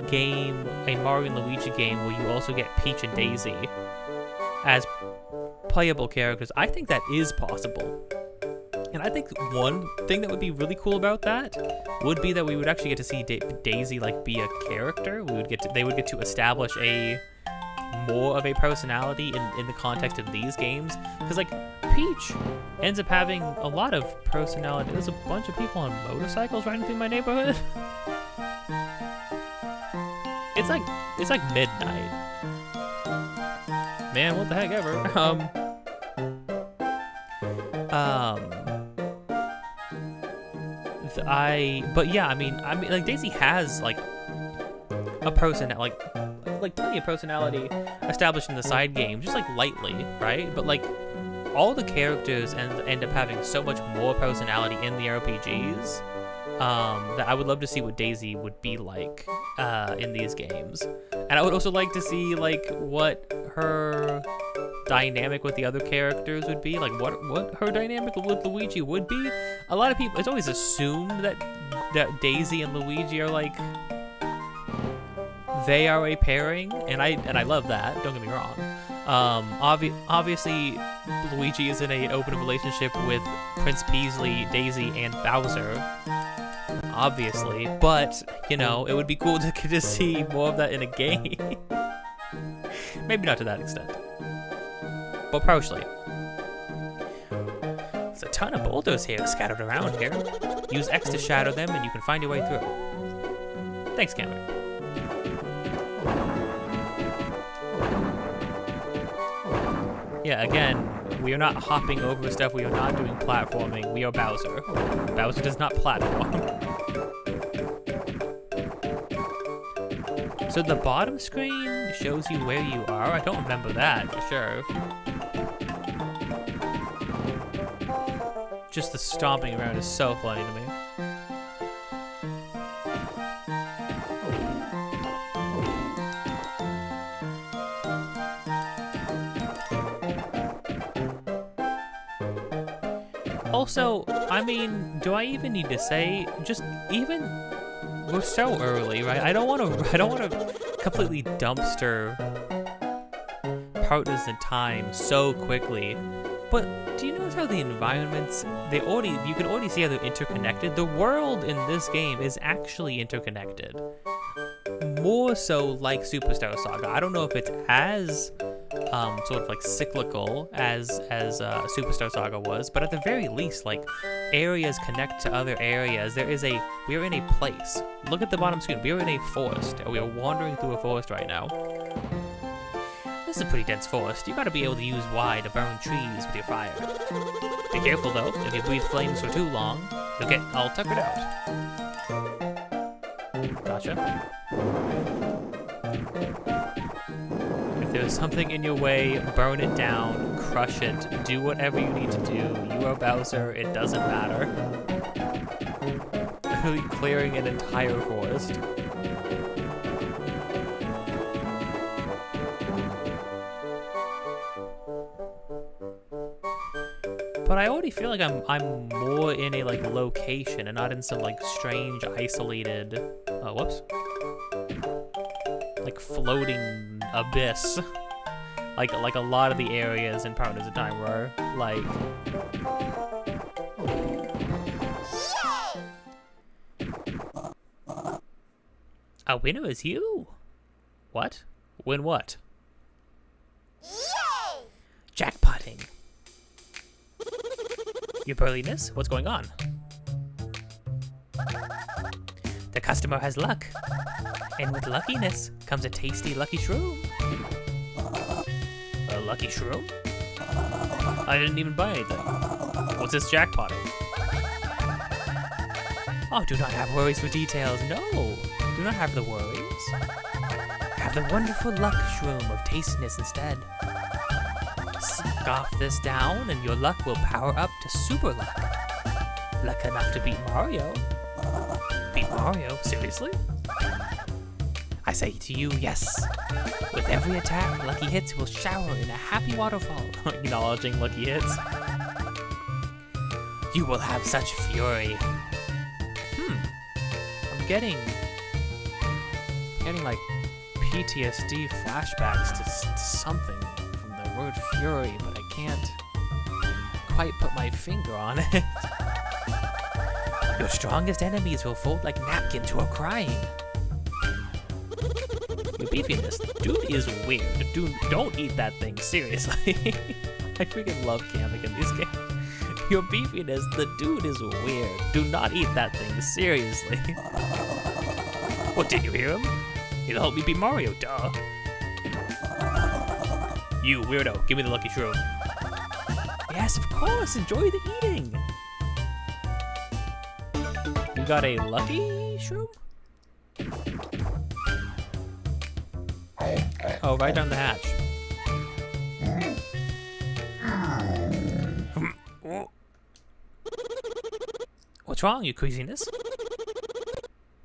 Mario and Luigi game where you also get Peach and Daisy as playable characters, I think that is possible. And I think one thing that would be really cool about that would be that we would actually get to see Daisy be a character. They would get to establish more of a personality in the context of these games, because Peach ends up having a lot of personality. There's a bunch of people on motorcycles riding through my neighborhood. It's like midnight. man. What the heck ever. But yeah, I mean, like Daisy has like a person, like plenty of personality established in the side game, just like lightly, right? But like all the characters end up having so much more personality in the RPGs that I would love to see what Daisy would be like in these games. And I would also like to see like what her dynamic with the other characters would be, like what her dynamic with Luigi would be. A lot of people, it's always assumed that Daisy and Luigi are like, they are a pairing, and I love that, don't get me wrong. Obviously Luigi is in an open relationship with Prince Peasley, Daisy, and Bowser, obviously, but you know, it would be cool to see more of that in a game. Maybe not to that extent, but partially. There's a ton of boulders here scattered around here. Use X to shadow them and you can find your way through. Thanks, Cameron. Yeah, again, we are not hopping over stuff, we are not doing platforming, we are Bowser. Bowser does not platform. So the bottom screen shows you where you are? I don't remember that, for sure. Just the stomping around is so funny to me. Also, I mean, do I even need to say, just even, we're so early, right? I don't want to completely dumpster Partners in Time so quickly. But do you notice how the environments, you can already see how they're interconnected? The world in this game is actually interconnected. More so like Superstar Saga. I don't know if it's as sort of like cyclical as Superstar Saga was, but at the very least, like, areas connect to other areas. We are in a place. Look at the bottom screen. We are in a forest. We are wandering through a forest right now. This is a pretty dense forest. You gotta be able to use Y to burn trees with your fire. Be careful though, if you breathe flames for too long, you'll get all tuckered out. Gotcha. If there's something in your way, burn it down, crush it, do whatever you need to do. You are Bowser, it doesn't matter. Literally clearing an entire forest. But I already feel like I'm more in a like location and not in some like strange isolated like floating abyss. like a lot of the areas in Partners in Time were like. A winner is you. What? Win what? Jackpotting. Your burliness? What's going on? The customer has luck. And with luckiness comes a tasty lucky shroom. A lucky shroom? I didn't even buy anything. What's this jackpotting? Oh, do not have worries for details. No, do not have the worries. Have the wonderful luck shroom of tastiness instead. Scoff this down and your luck will power up to super luck. Luck enough to beat Mario. Beat Mario? Seriously? I say to you, yes. With every attack, lucky hits will shower in a happy waterfall. Acknowledging lucky hits. You will have such fury. I'm getting like PTSD flashbacks to something from the word fury, but I can't quite put my finger on it. Your strongest enemies will fold like napkins who are crying. Your beefiness, dude, is weird. Dude, don't eat that thing, seriously. I freaking love camping in these games. Your beefiness, the dude is weird. Do not eat that thing, seriously. What, did you hear him? He'll help me beat Mario, duh. You weirdo, give me the lucky shroom. Yes, of course, enjoy the eating. You got a lucky shroom? Oh, right down the hatch. What's wrong, you craziness?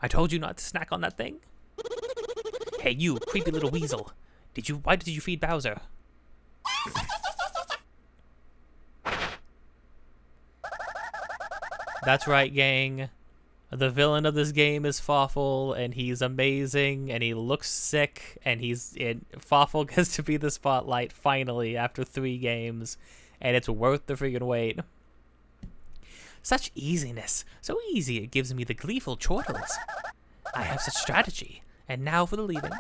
I told you not to snack on that thing. Hey, you creepy little weasel. Why did you feed Bowser? That's right, gang. The villain of this game is Fawful, and he's amazing, and he looks sick, and Fawful gets to be the spotlight finally after 3 games, and it's worth the freaking wait. Such easiness. So easy it gives me the gleeful chortles. I have such strategy. And now for the leaving.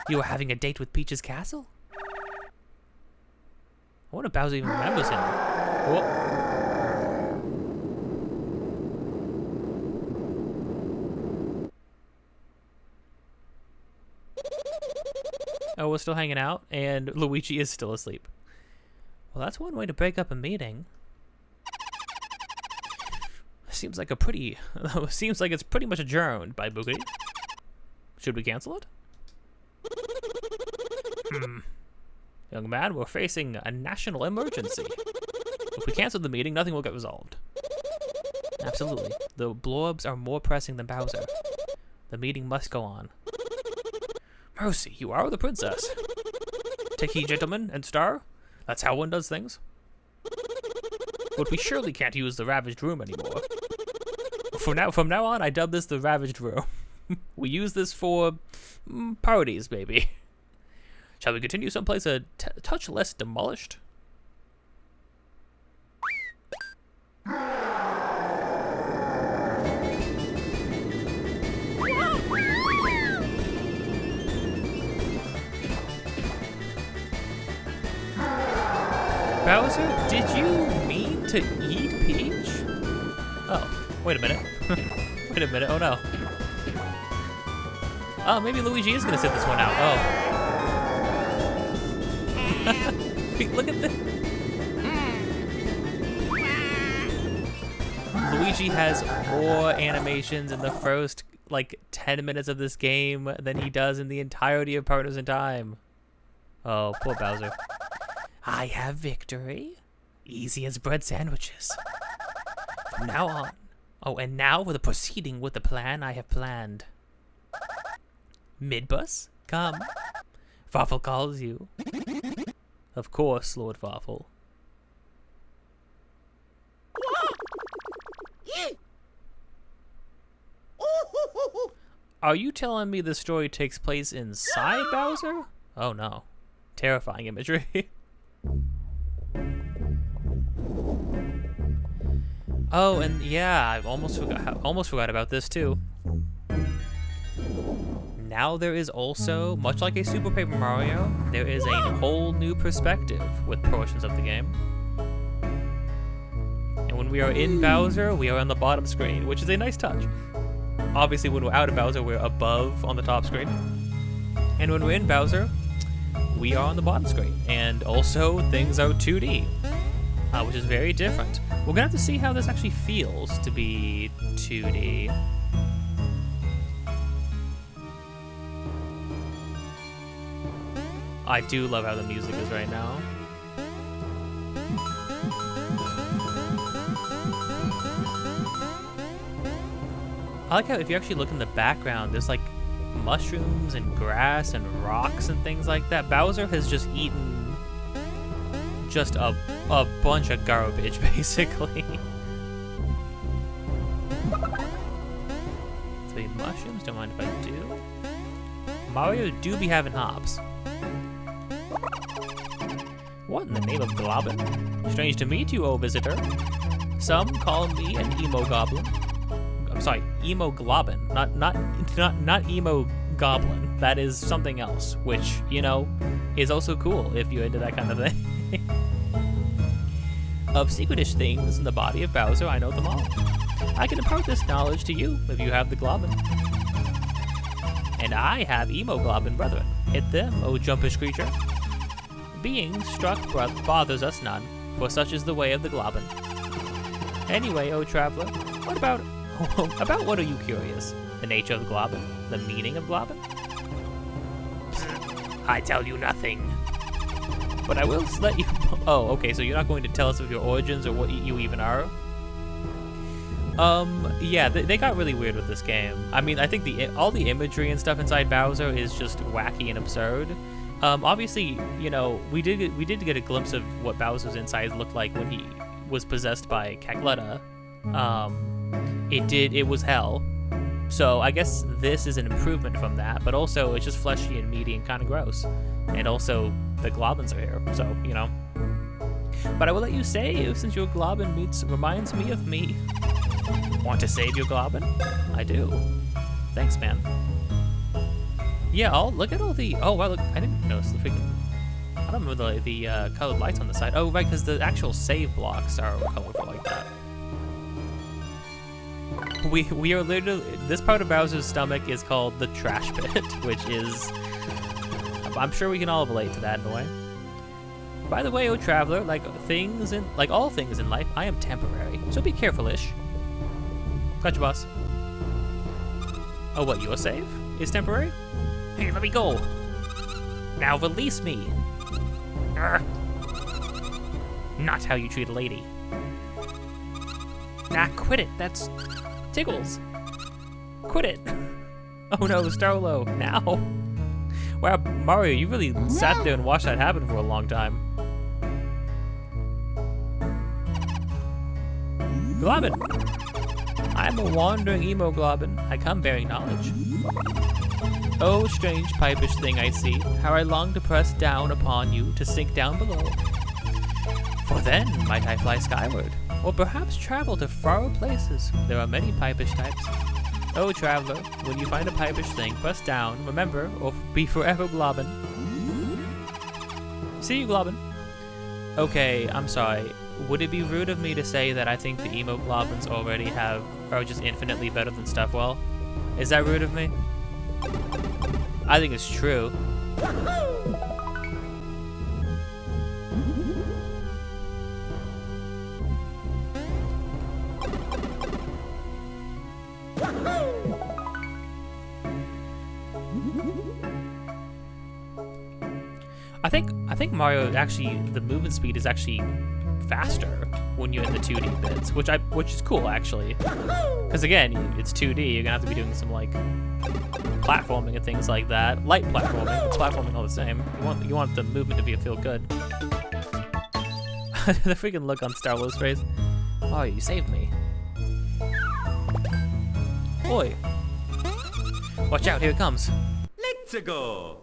You are having a date with Peach's castle? I wonder if Bowser even remembers him. Whoa. Oh, we're still hanging out, and Luigi is still asleep. Well, that's one way to break up a meeting. Seems like it's pretty much adjourned by Boogie. Should we cancel it? Young man, we're facing a national emergency. If we cancel the meeting, nothing will get resolved. Absolutely. The blobs are more pressing than Bowser. The meeting must go on. Mercy, you are the princess. Take heed, gentlemen, and star. That's how one does things. But we surely can't use the ravaged room anymore. From now on, I dub this the ravaged room. We use this for parties, maybe. Shall we continue someplace a touch less demolished? Bowser, did you mean to eat Peach? Oh, wait a minute. Wait a minute, oh no. Oh, maybe Luigi is gonna sit this one out. Oh. Look at this. Luigi has more animations in the first, like, 10 minutes of this game than he does in the entirety of Partners in Time. Oh, poor Bowser. I have victory. Easy as bread sandwiches. From now on. Oh, and now for the proceeding with the plan I have planned. Midbus, come. Fawful calls you. Of course, Lord Fawful. Are you telling me the story takes place inside Bowser? Oh no. Terrifying imagery. Oh, and yeah, I almost forgot about this too. Now there is also, much like a Super Paper Mario, there is a whole new perspective with portions of the game. And when we are in Bowser, we are on the bottom screen, which is a nice touch. Obviously, when we're out of Bowser, we're above on the top screen. And when we're in Bowser, we are on the bottom screen. And also, things are 2D, which is very different. We're gonna have to see how this actually feels to be 2D. I do love how the music is right now. I like how if you actually look in the background, there's like mushrooms and grass and rocks and things like that. Bowser has just eaten just a bunch of garbage, basically. 3 mushrooms, don't mind if I do. Mario do be having hops. What in the name of Globbin? Strange to meet you, O visitor. Some call me an emo goblin. I'm sorry, emo globbin, not emo goblin. That is something else, which, you know, is also cool if you're into that kind of thing. Of secretish things in the body of Bowser, I know them all. I can impart this knowledge to you if you have the globbin. And I have emo globbin brethren. Hit them, O jumpish creature. being struck bothers us none, for such is the way of the Globin. Anyway, O traveler, what about what are you curious? The nature of Globin? The meaning of Globin? I tell you nothing. But I will let you... Oh, okay, so you're not going to tell us of your origins or what you even are? Yeah, they got really weird with this game. I mean, I think all the imagery and stuff inside Bowser is just wacky and absurd. Obviously, you know, we did get a glimpse of what Bowser's insides looked like when he was possessed by Cacletta. It was hell. So I guess this is an improvement from that, but also it's just fleshy and meaty and kind of gross. And also, the Globins are here, so, you know. But I will let you save, since your Globin reminds me of me. Want to save your Globin? I do. Thanks, man. Yeah, look at all the... Oh, wow, look, I didn't notice the freaking... I don't remember the colored lights on the side. Oh, right, because the actual save blocks are colorful like that. We are literally... This part of Bowser's stomach is called the trash pit, which is... I'm sure we can all relate to that in a way. By the way, O traveler, like all things in life, I am temporary, so be careful-ish. Gotcha, boss. Oh, what, your save is temporary? Hey, let me go. Now release me. Urgh. Not how you treat a lady. Nah, quit it. That's tickles. Quit it. Oh no, Starlo, now. Wow, Mario, you really sat there and watched that happen for a long time. Globin! I'm a wandering emo Globin. I come bearing knowledge. Oh, strange pipish thing I see, how I long to press down upon you to sink down below. For then might I fly skyward, or perhaps travel to far places. There are many pipish types. Oh, traveler, when you find a pipish thing, press down, remember, or be forever Globin. See you, Globin. Okay, I'm sorry. Would it be rude of me to say that I think the emo Globins are just infinitely better than Stuffwell? Is that rude of me? I think it's true. I think Mario actually, the movement speed is actually faster when you're in the 2D bits, which is cool actually. Because again, it's 2D, you're gonna have to be doing some like platforming and things like that. Light platforming, but platforming all the same. You want the movement to feel good. The freaking look on Starlow's face. Oh, you saved me. Oi. Watch out, here it comes. Let's go.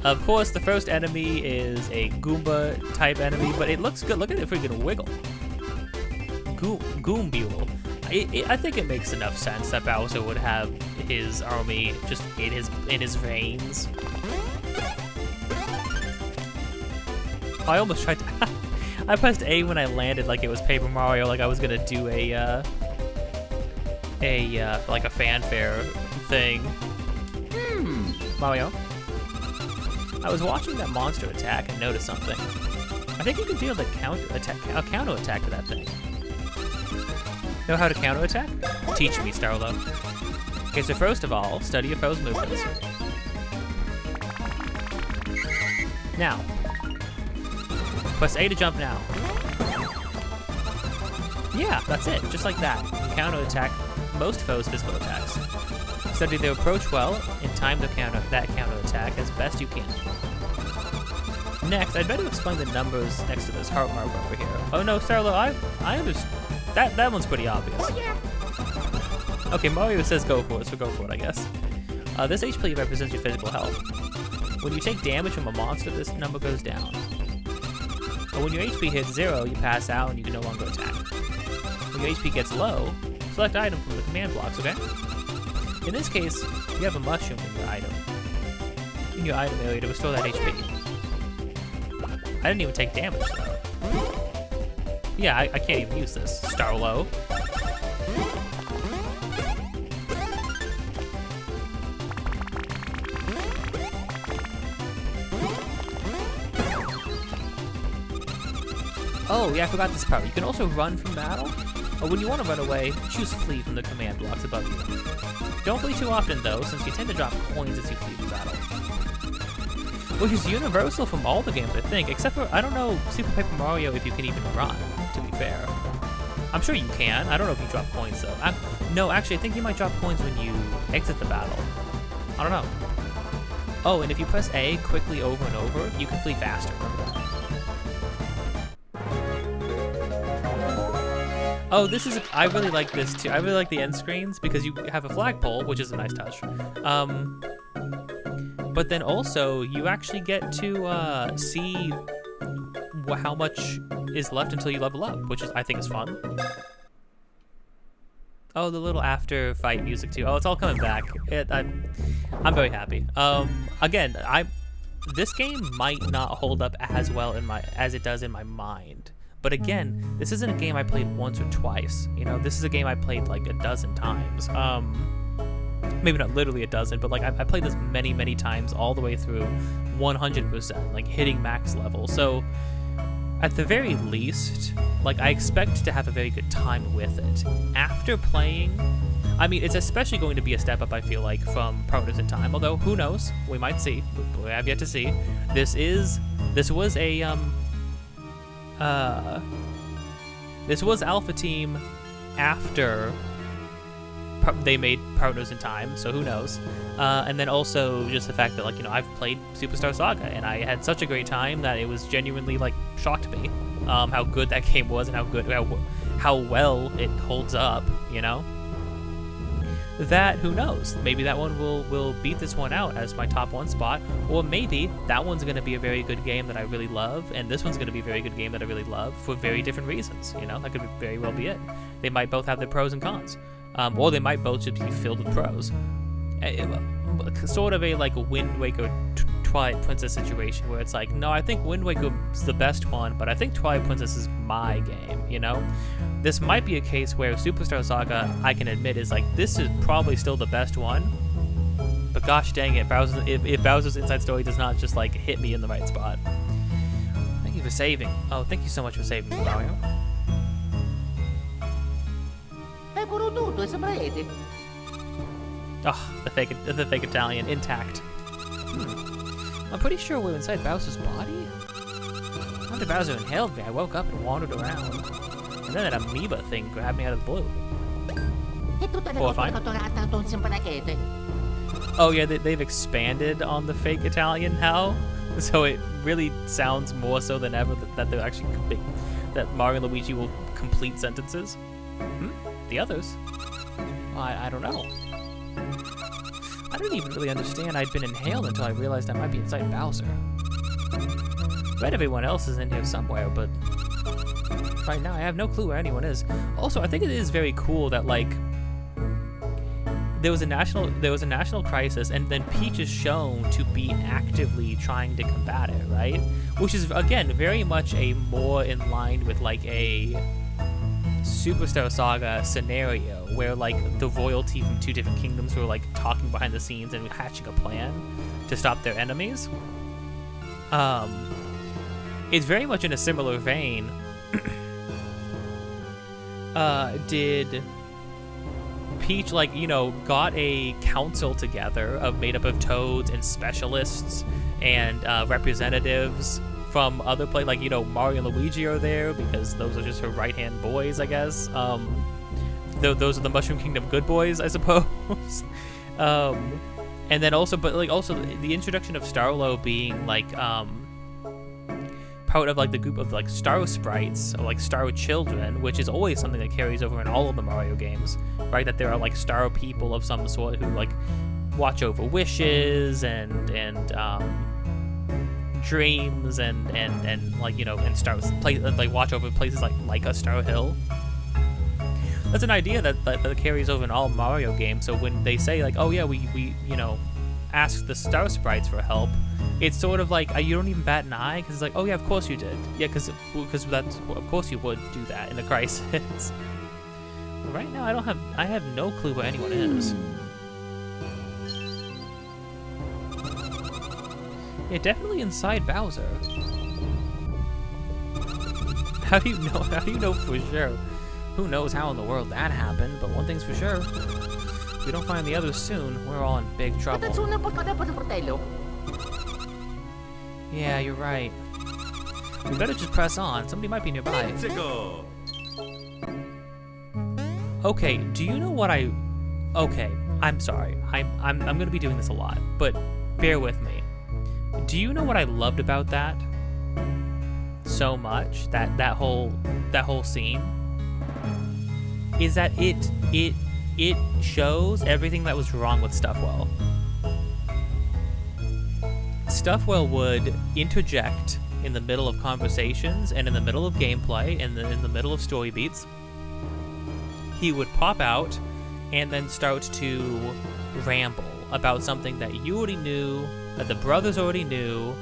Of course, the first enemy is a Goomba type enemy, but it looks good. Look at it freaking wiggle. Goombule. I think it makes enough sense that Bowser would have his army just in his veins. I almost tried to. I pressed A when I landed like it was Paper Mario, like I was gonna do like a fanfare thing. Mario. I was watching that monster attack and noticed something. I think you can deal a counter attack to that thing. Know how to counter attack? Teach me, Starlo. Okay, so first of all, study your foe's movements. Now, press A to jump now. Yeah, that's it, just like that. You counter attack most foes' physical attacks. Study their approach well and time that counter attack as best you can. Next, I'd better explain the numbers next to this heart mark over here. Oh no, Starlo, I understand. That one's pretty obvious. Oh, yeah. Okay, Mario says go for it, so go for it, I guess. This HP represents your physical health. When you take damage from a monster, this number goes down. But when your HP hits 0, you pass out and you can no longer attack. When your HP gets low, select item from the command blocks, okay? In this case, you have a mushroom in your item area to restore that HP. I didn't even take damage though. Yeah, I can't even use this, Starlo. Oh, yeah, I forgot this part. You can also run from battle. But when you want to run away, choose flee from the command blocks above you. Don't flee too often, though, since you tend to drop coins as you flee from battle. Which is universal from all the games, I think, except for, I don't know, Super Paper Mario if you can even run, to be fair. I'm sure you can. I don't know if you drop coins, though. No, actually, I think you might drop coins when you exit the battle. I don't know. Oh, and if you press A quickly over and over, you can flee faster. Remember that. Oh, this is, I really like this too. I really like the end screens because you have a flagpole, which is a nice touch. But then also, you actually get to see how much is left until you level up, which is, I think is fun. Oh, the little after fight music too. Oh, it's all coming back. I'm very happy. Again, this game might not hold up as well as it does in my mind. But again, this isn't a game I played once or twice. You know, this is a game I played like a dozen times. Maybe not literally a dozen, but like I played this many, many times all the way through 100%, like hitting max level. So at the very least, like I expect to have a very good time with it. After playing, I mean, it's especially going to be a step up, I feel like, from Partners in Time, although who knows, we might see, we have yet to see. This was Alpha Team after they made Partners in Time, so who knows. And then also just the fact that, like, you know, I've played Superstar Saga and I had such a great time that it was genuinely, like, shocked me how good that game was and how well it holds up, you know. That, who knows, maybe that one will beat this one out as my top 1 spot, or maybe that one's going to be a very good game that I really love, and this one's going to be a very good game that I really love for very different reasons, you know. That could very well be it. They might both have their pros and cons, or they might both just be filled with pros. Sort of a like Wind Waker Twilight Princess situation where it's like, no, I think Wind Waker is the best one, but I think Twilight Princess is my game, you know? This might be a case where Superstar Saga, I can admit, is like, this is probably still the best one, but gosh dang it, if Bowser's Inside Story does not just like hit me in the right spot. Thank you for saving. Oh, thank you so much for saving me, Mario. Oh, the fake Italian, intact. I'm pretty sure we're inside Bowser's body? After Bowser inhaled me, I woke up and wandered around. And then that amoeba thing grabbed me out of the blue. Horrifying. Oh yeah, they've expanded on the fake Italian now, so it really sounds more so than ever that they're actually that Mario and Luigi will complete sentences. The others? I don't know. I didn't even really understand I'd been inhaled until I realized I might be inside Bowser. Bet everyone else is in here somewhere, but right now I have no clue where anyone is. Also, I think it is very cool that, like, there was a national crisis, and then Peach is shown to be actively trying to combat it, right? Which is, again, very much a more in line with like a Superstar Saga scenario where like the royalty from 2 different kingdoms were like talking behind the scenes and hatching a plan to stop their enemies. It's very much in a similar vein. Did Peach, like, you know, got a council together made up of toads and specialists and representatives from other places, like, you know, Mario and Luigi are there because those are just her right-hand boys, I guess. Those are the Mushroom Kingdom good boys, I suppose. And then also, but like also the introduction of Starlo being like part of like the group of like Star Sprites or like Star Children, which is always something that carries over in all of the Mario games, right? That there are like Star people of some sort who like watch over wishes and dreams and like, you know, and like watch over places like a Star Hill. That's an idea that carries over in all Mario games. So when they say like, oh yeah, we you know, ask the Star Sprites for help, it's sort of like you don't even bat an eye because it's like, oh yeah, of course you did. Yeah, because that's, of course you would do that in a crisis. Right now I have no clue where anyone is. Yeah, definitely inside Bowser. How do you know? How do you know for sure? Who knows how in the world that happened? But one thing's for sure: if we don't find the others soon, we're all in big trouble. Yeah, you're right. We better just press on. Somebody might be nearby. Let's go. Okay, do you know what I... Okay, I'm sorry. I'm gonna be doing this a lot, but bear with me. Do you know what I loved about that so much? That whole scene is that it shows everything that was wrong with Stuffwell. Stuffwell would interject in the middle of conversations and in the middle of gameplay and in the middle of story beats. He would pop out and then start to ramble about something that you already knew, that the brothers already knew,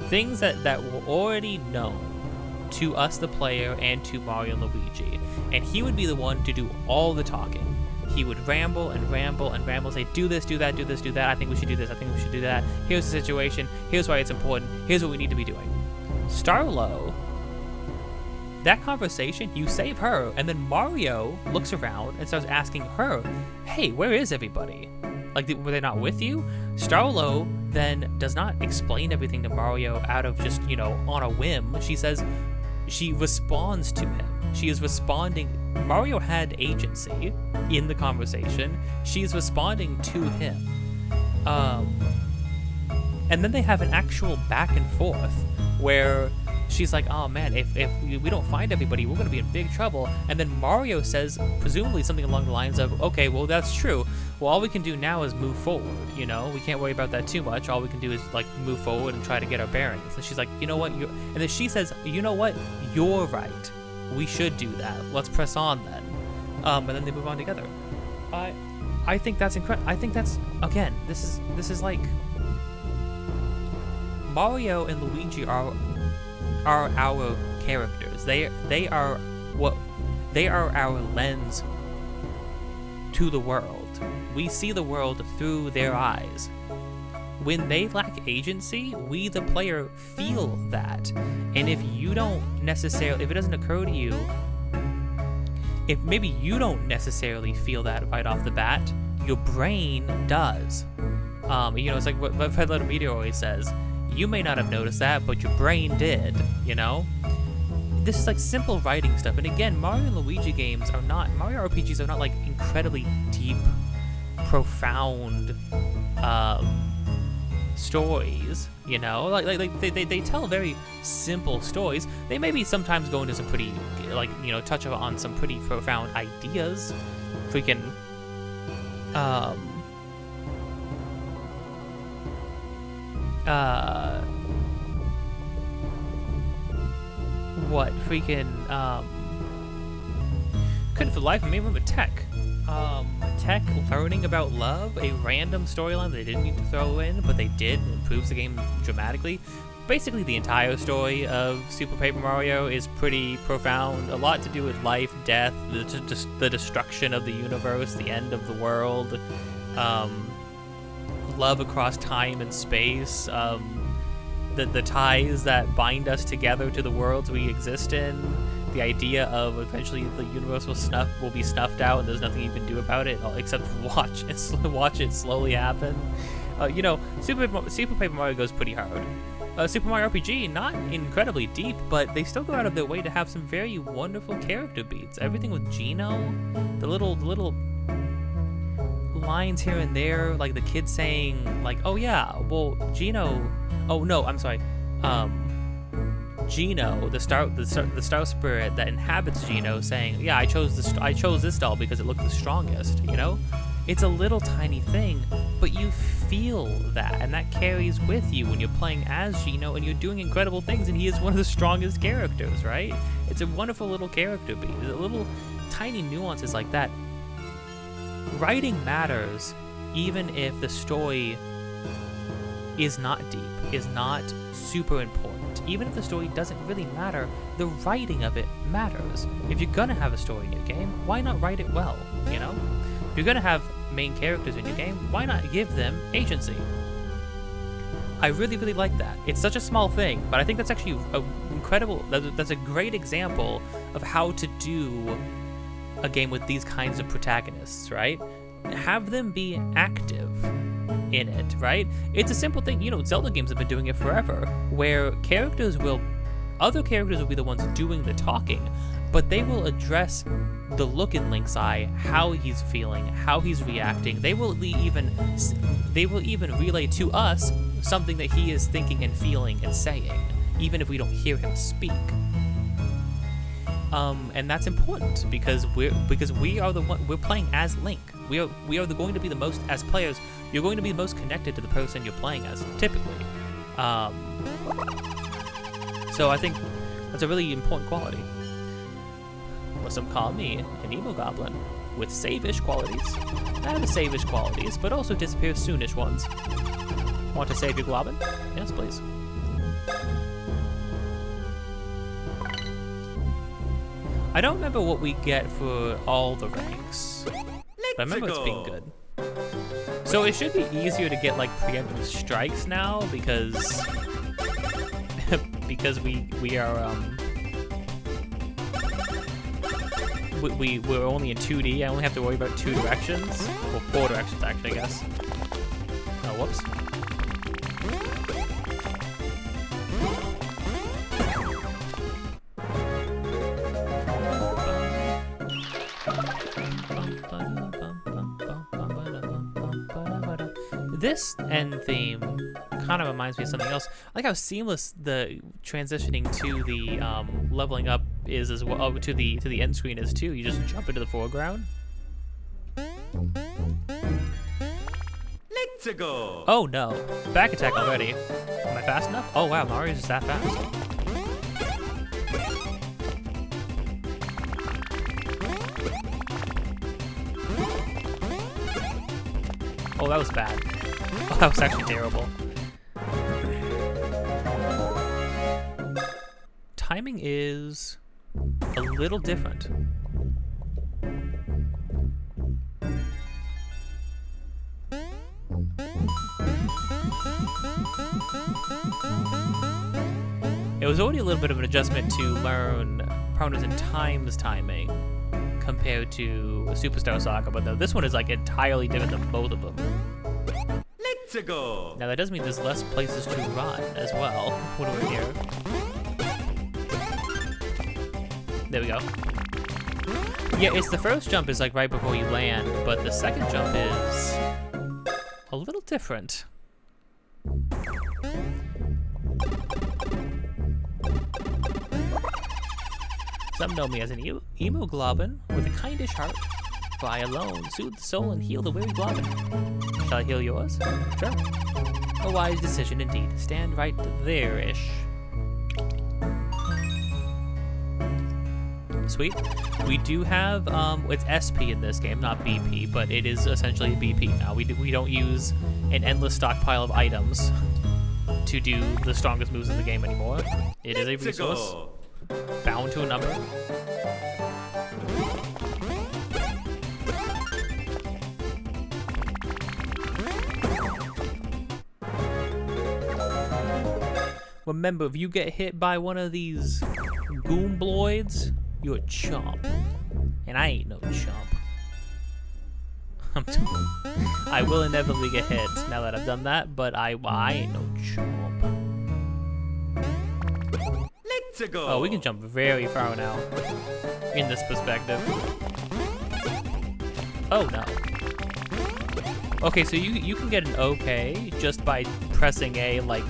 things that were already known to us, the player, and to Mario and Luigi. And he would be the one to do all the talking. He would ramble and ramble and ramble, say, do this, do that, do this, do that, I think we should do this, I think we should do that, here's the situation, here's why it's important, here's what we need to be doing. Starlo, that conversation, you save her, and then Mario looks around and starts asking her, hey, where is everybody? Like, were they not with you? Starlo then does not explain everything to Mario out of just, on a whim. She says, she responds to him. She is responding. Mario had agency in the conversation. She is responding to him. And then they have an actual back and forth where she's like, oh man, if we don't find everybody, we're going to be in big trouble. And then Mario says, presumably something along the lines of, okay, well, that's true. Well, all we can do now is move forward, we can't worry about that too much. All we can do is, move forward and try to get our bearings. And she's like, you know what? And then she says, you know what? You're right. We should do that. Let's press on then. And then they move on together. I think that's incredible. I think that's, again, this is like, Mario and Luigi are our characters. They are our lens to the world. We see the world through their eyes. When they lack agency, we the player feel that. And if it doesn't occur to you, if maybe you don't necessarily feel that right off the bat, your brain does. It's like what Red Letter Media always says. You may not have noticed that, but your brain did, This is like simple writing stuff. And again, Mario and Luigi Mario RPGs are not like incredibly deep, profound stories, they tell very simple stories. They maybe sometimes go into some pretty, touch on some pretty profound ideas. Freaking, couldn't for the life of me remember Tech learning about love, a random storyline they didn't need to throw in, but they did, and improves the game dramatically. Basically, the entire story of Super Paper Mario is pretty profound. A lot to do with life, death, the destruction of the universe, the end of the world, love across time and space, the ties that bind us together to the worlds we exist in, the idea of eventually the universe will be snuffed out and there's nothing you can do about it except watch it slowly happen. Super Paper Mario goes pretty hard. Super Mario RPG, not incredibly deep, but they still go out of their way to have some very wonderful character beats. Everything with Gino, the little lines here and there, like the kid saying, like, oh yeah, well, Gino, oh no, I'm sorry, Gino, the star spirit that inhabits Gino, saying, yeah, I chose this doll because it looked the strongest, It's a little tiny thing, but you feel that, and that carries with you when you're playing as Gino and you're doing incredible things, and he is one of the strongest characters, right? It's a wonderful little character beat. The little tiny nuances like that. Writing matters even if the story is not deep, is not super important. Even if the story doesn't really matter, the writing of it matters. If you're gonna have a story in your game, why not write it well, If you're gonna have main characters in your game, why not give them agency? I really, really like that. It's such a small thing, but I think that's actually that's a great example of how to do a game with these kinds of protagonists, right? Have them be active in it, right? It's a simple thing. Zelda games have been doing it forever, where other characters will be the ones doing the talking, but they will address the look in Link's eye, how he's feeling, how he's reacting. They will even relay to us something that he is thinking and feeling and saying, even if we don't hear him speak. And that's important because we're playing as Link. We are going to be the most, as players, you're going to be the most connected to the person you're playing as, typically. So I think that's a really important quality. Or some call me an emo goblin with save-ish qualities. I have the save-ish qualities, but also disappear soonish ones. Want to save your goblin? Yes, please. I don't remember what we get for all the ranks, but I remember it's being good. So it should be easier to get like preemptive strikes now because we are we're only in 2D. I only have to worry about 2 directions, or 4 directions actually, I guess. Oh, whoops. This end theme kind of reminds me of something else. I like how seamless the transitioning to the leveling up is as well, to the end screen is too. You just jump into the foreground. Let's go. Oh no, back attack already. Am I fast enough? Oh wow, Mario's just that fast. Oh, that was bad. Oh, that was actually terrible. Timing is a little different. It was already a little bit of an adjustment to learn marioandluigi's timing compared to Superstarsaga, but this one is like entirely different than both of them. Let's go. Now that does mean there's less places to run as well. What do we hear? There we go. Yeah, it's the first jump is like right before you land, but the second jump is a little different. Some know me as an emo globin with a kindish heart, for I alone soothe the soul and heal the weary globin. Shall I heal yours? Sure. A wise decision indeed. Stand right there-ish. Sweet. We do have, it's SP in this game, not BP, but it is essentially BP now. We don't use an endless stockpile of items to do the strongest moves in the game anymore. It is a resource bound to a number. Remember, if you get hit by one of these goombloids, you're a chump. And I ain't no chump. I will inevitably get hit now that I've done that, but I ain't no chump. Let's go. Oh, we can jump very far now in this perspective. Oh no. Okay, so you can get an okay just by pressing A like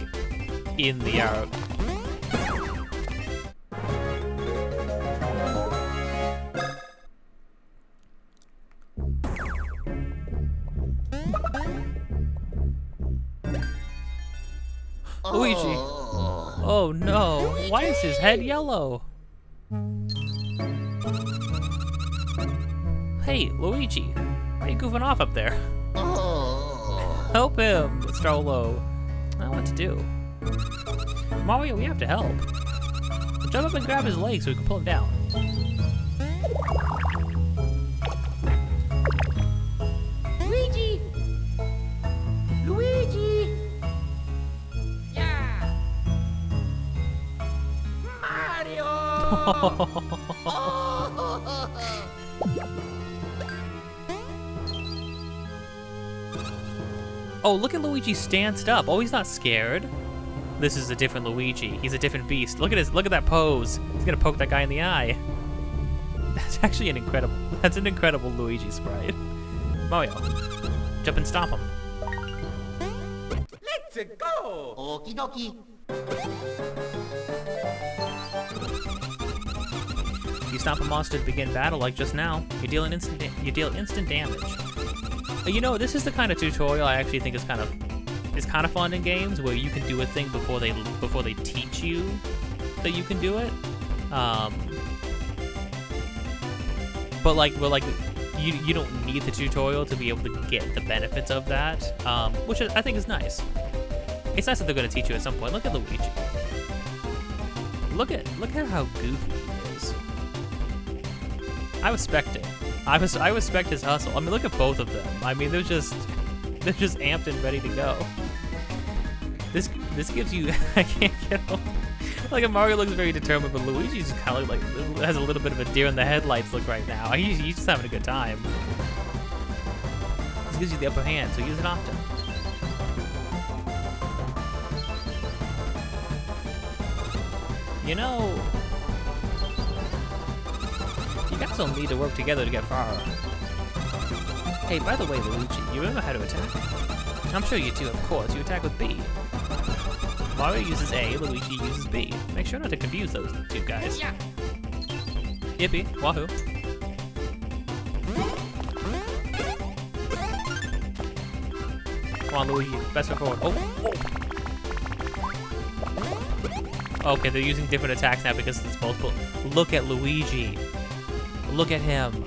in the arrow. Luigi! Oh no! Why is his head yellow? Hey, Luigi! Why are you goofing off up there? Help him, Strollo. I don't know what to do. Mario, we have to help. Jump up and grab his leg so we can pull him down. Luigi! Luigi! Oh, look at Luigi stanced up. Oh, he's not scared. This is a different Luigi. He's a different beast. Look at that pose. He's gonna poke that guy in the eye. That's actually an incredible Luigi sprite. Mario, jump and stop him. Let's go! Okie dokie. You stop a monster to begin battle, like just now. You deal instant damage. You know, this is the kind of tutorial I actually think is kind of fun in games where you can do a thing before they teach you that you can do it. But you don't need the tutorial to be able to get the benefits of that, which I think is nice. It's nice that they're going to teach you at some point. Look at Luigi. Look at how goofy he is. I respect it. I respect his hustle. I mean, look at both of them. I mean, they're just amped and ready to go. This gives you I can't get over. Like Mario looks very determined, but Luigi's kind of like has a little bit of a deer in the headlights look right now. He's just having a good time. This gives you the upper hand, so use it often. You know, you guys don't need to work together to get far. Hey, by the way, Luigi, you remember how to attack? I'm sure you do, of course. You attack with B. Mario uses A, Luigi uses B. Make sure not to confuse those two guys. Yeah. Yippee, wahoo. Come on, Luigi, best foot forward. Oh. Okay, they're using different attacks now because it's multiple. Look at Luigi. Look at him.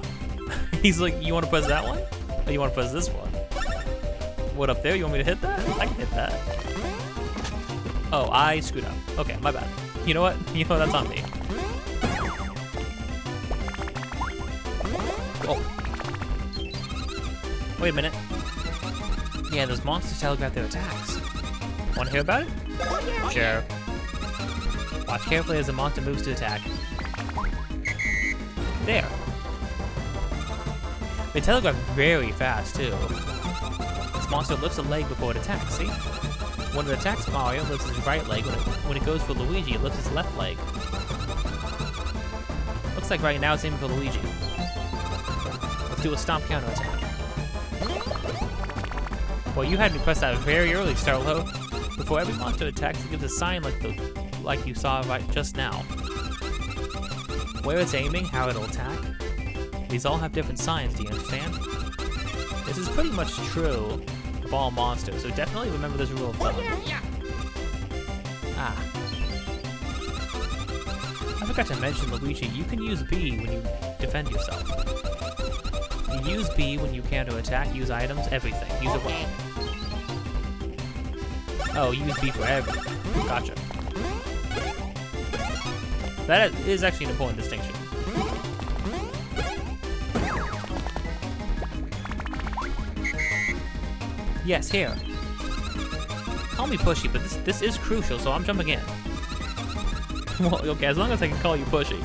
He's like, you want to press that one? Or you want to press this one? What up there? You want me to hit that? I can hit that. Oh, I screwed up. Okay, my bad. You know what? You know what? That's on me. Oh. Wait a minute. Yeah, those monsters telegraph their attacks. Want to hear about it? Sure. Watch carefully as the monster moves to attack. There. They telegraph very fast, too. This monster lifts a leg before it attacks, see? When it attacks Mario, it lifts his right leg. When it goes for Luigi, it lifts his left leg. Looks like right now it's aiming for Luigi. Let's do a stomp counter attack. Well, you had me press that very early, Starlo. Before every monster attacks, it gives a sign like you saw right just now. Where it's aiming, how it'll attack. These all have different signs, do you understand? This is pretty much true of all monsters, so definitely remember this rule of thumb. Ah. I forgot to mention, Luigi, you can use B when you defend yourself. You use B when you counter-attack, use items, everything. Use it well. Oh, use B for everything. Gotcha. That is actually an important distinction. Yes, here. Call me pushy, but this is crucial, so I'm jumping in. Well, okay, as long as I can call you pushy.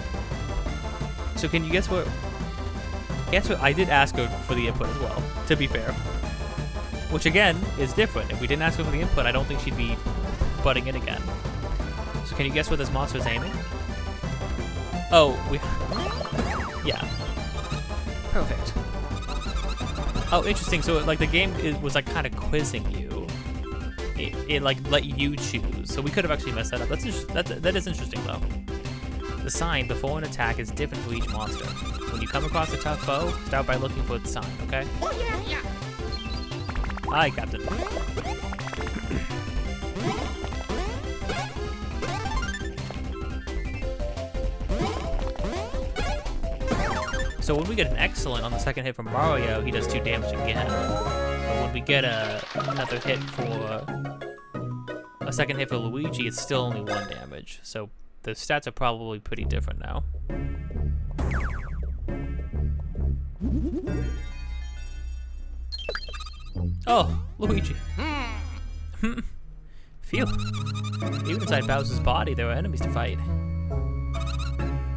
So can you guess what? Guess what? I did ask her for the input as well, to be fair. Which again is different. If we didn't ask her for the input, I don't think she'd be butting in again. So can you guess where this monster is aiming? Oh, yeah. Perfect. Oh, interesting. So like the game was like kind of quizzing you. It like let you choose. So we could have actually messed that up. That is interesting though. The sign before an attack is different for each monster. When you come across a tough foe, start by looking for the sign, okay? Oh yeah. Aye, Captain. So when we get an excellent on the second hit from Mario, he does 2 damage again. But when we get another hit for a second hit for Luigi, it's still only 1 damage. So the stats are probably pretty different now. Oh, Luigi. Phew. Even inside Bowser's body, there are enemies to fight.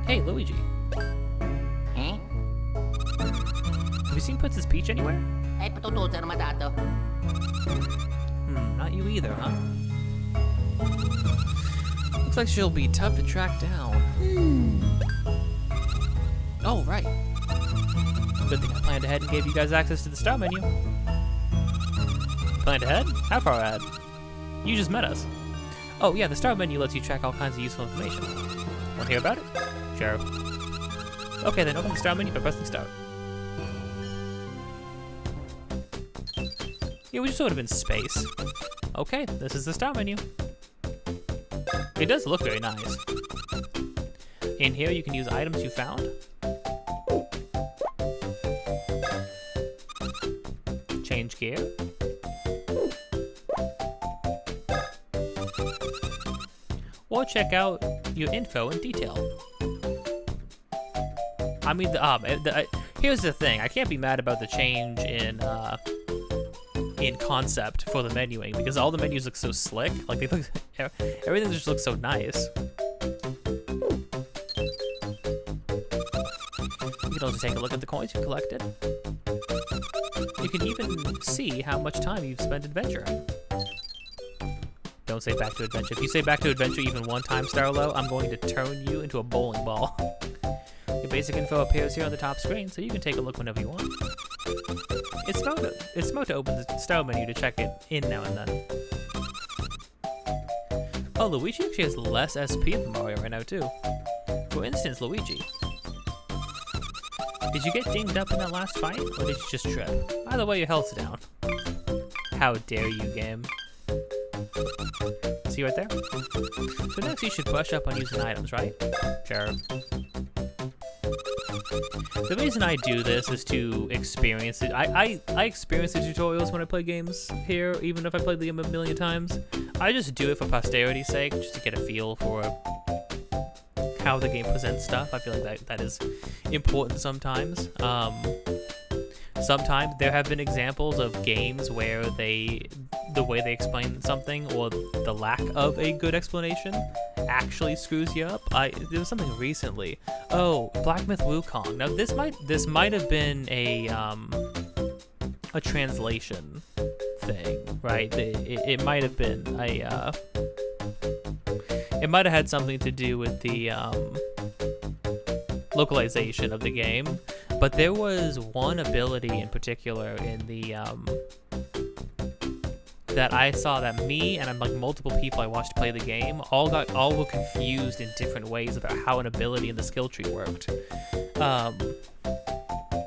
Hey, Luigi. Eh? Have you seen Princess Peach anywhere? Ay, patutol sa naman dato. Not you either, huh? Looks like she'll be tough to track down. Oh, right. Good thing I planned ahead and gave you guys access to the start menu. Planned ahead? How far ahead? You just met us. Oh yeah, the start menu lets you track all kinds of useful information. Want to hear about it? Sure. Okay, then open the start menu by pressing start. Yeah, we just sort of in space. Okay, this is the start menu. It does look very nice. In here, you can use items you found. Change gear. Or check out your info in detail. I mean, here's the thing. I can't be mad about the change in concept for the menuing because all the menus look so slick. Like they look, everything just looks so nice. You can also take a look at the coins you collected. You can even see how much time you've spent adventuring. Don't say back to adventure. If you say back to adventure even one time, Starlo, I'm going to turn you into a bowling ball. Your basic info appears here on the top screen, so you can take a look whenever you want. It's smart to open the start menu to check it in now and then. Oh, Luigi actually has less SP than Mario right now, too. For instance, Luigi. Did you get dinged up in that last fight, or did you just trip? Either way, your health's down. How dare you, game. See right there? So next you should brush up on using items, right? Sure. The reason I do this is to experience it. I experience the tutorials when I play games here, even if I played the game a million times. I just do it for posterity's sake, just to get a feel for how the game presents stuff. I feel like that is important sometimes. Sometimes there have been examples of games where the way they explain something or the lack of a good explanation actually screws you up. There was something recently. Oh, Black Myth Wukong. Now this might have been a translation thing, right? It might have been it might have had something to do with the localization of the game. But there was one ability in particular in the that I saw that me and like multiple people I watched play the game all were confused in different ways about how an ability in the skill tree worked. Now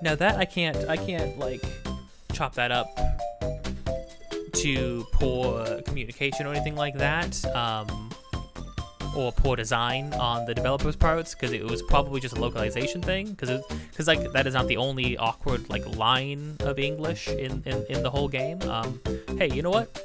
that I can't like chop that up to poor communication or anything like that. Or poor design on the developers' parts, because it was probably just a localization thing, because like that is not the only awkward like line of English in the whole game. Hey, you know what?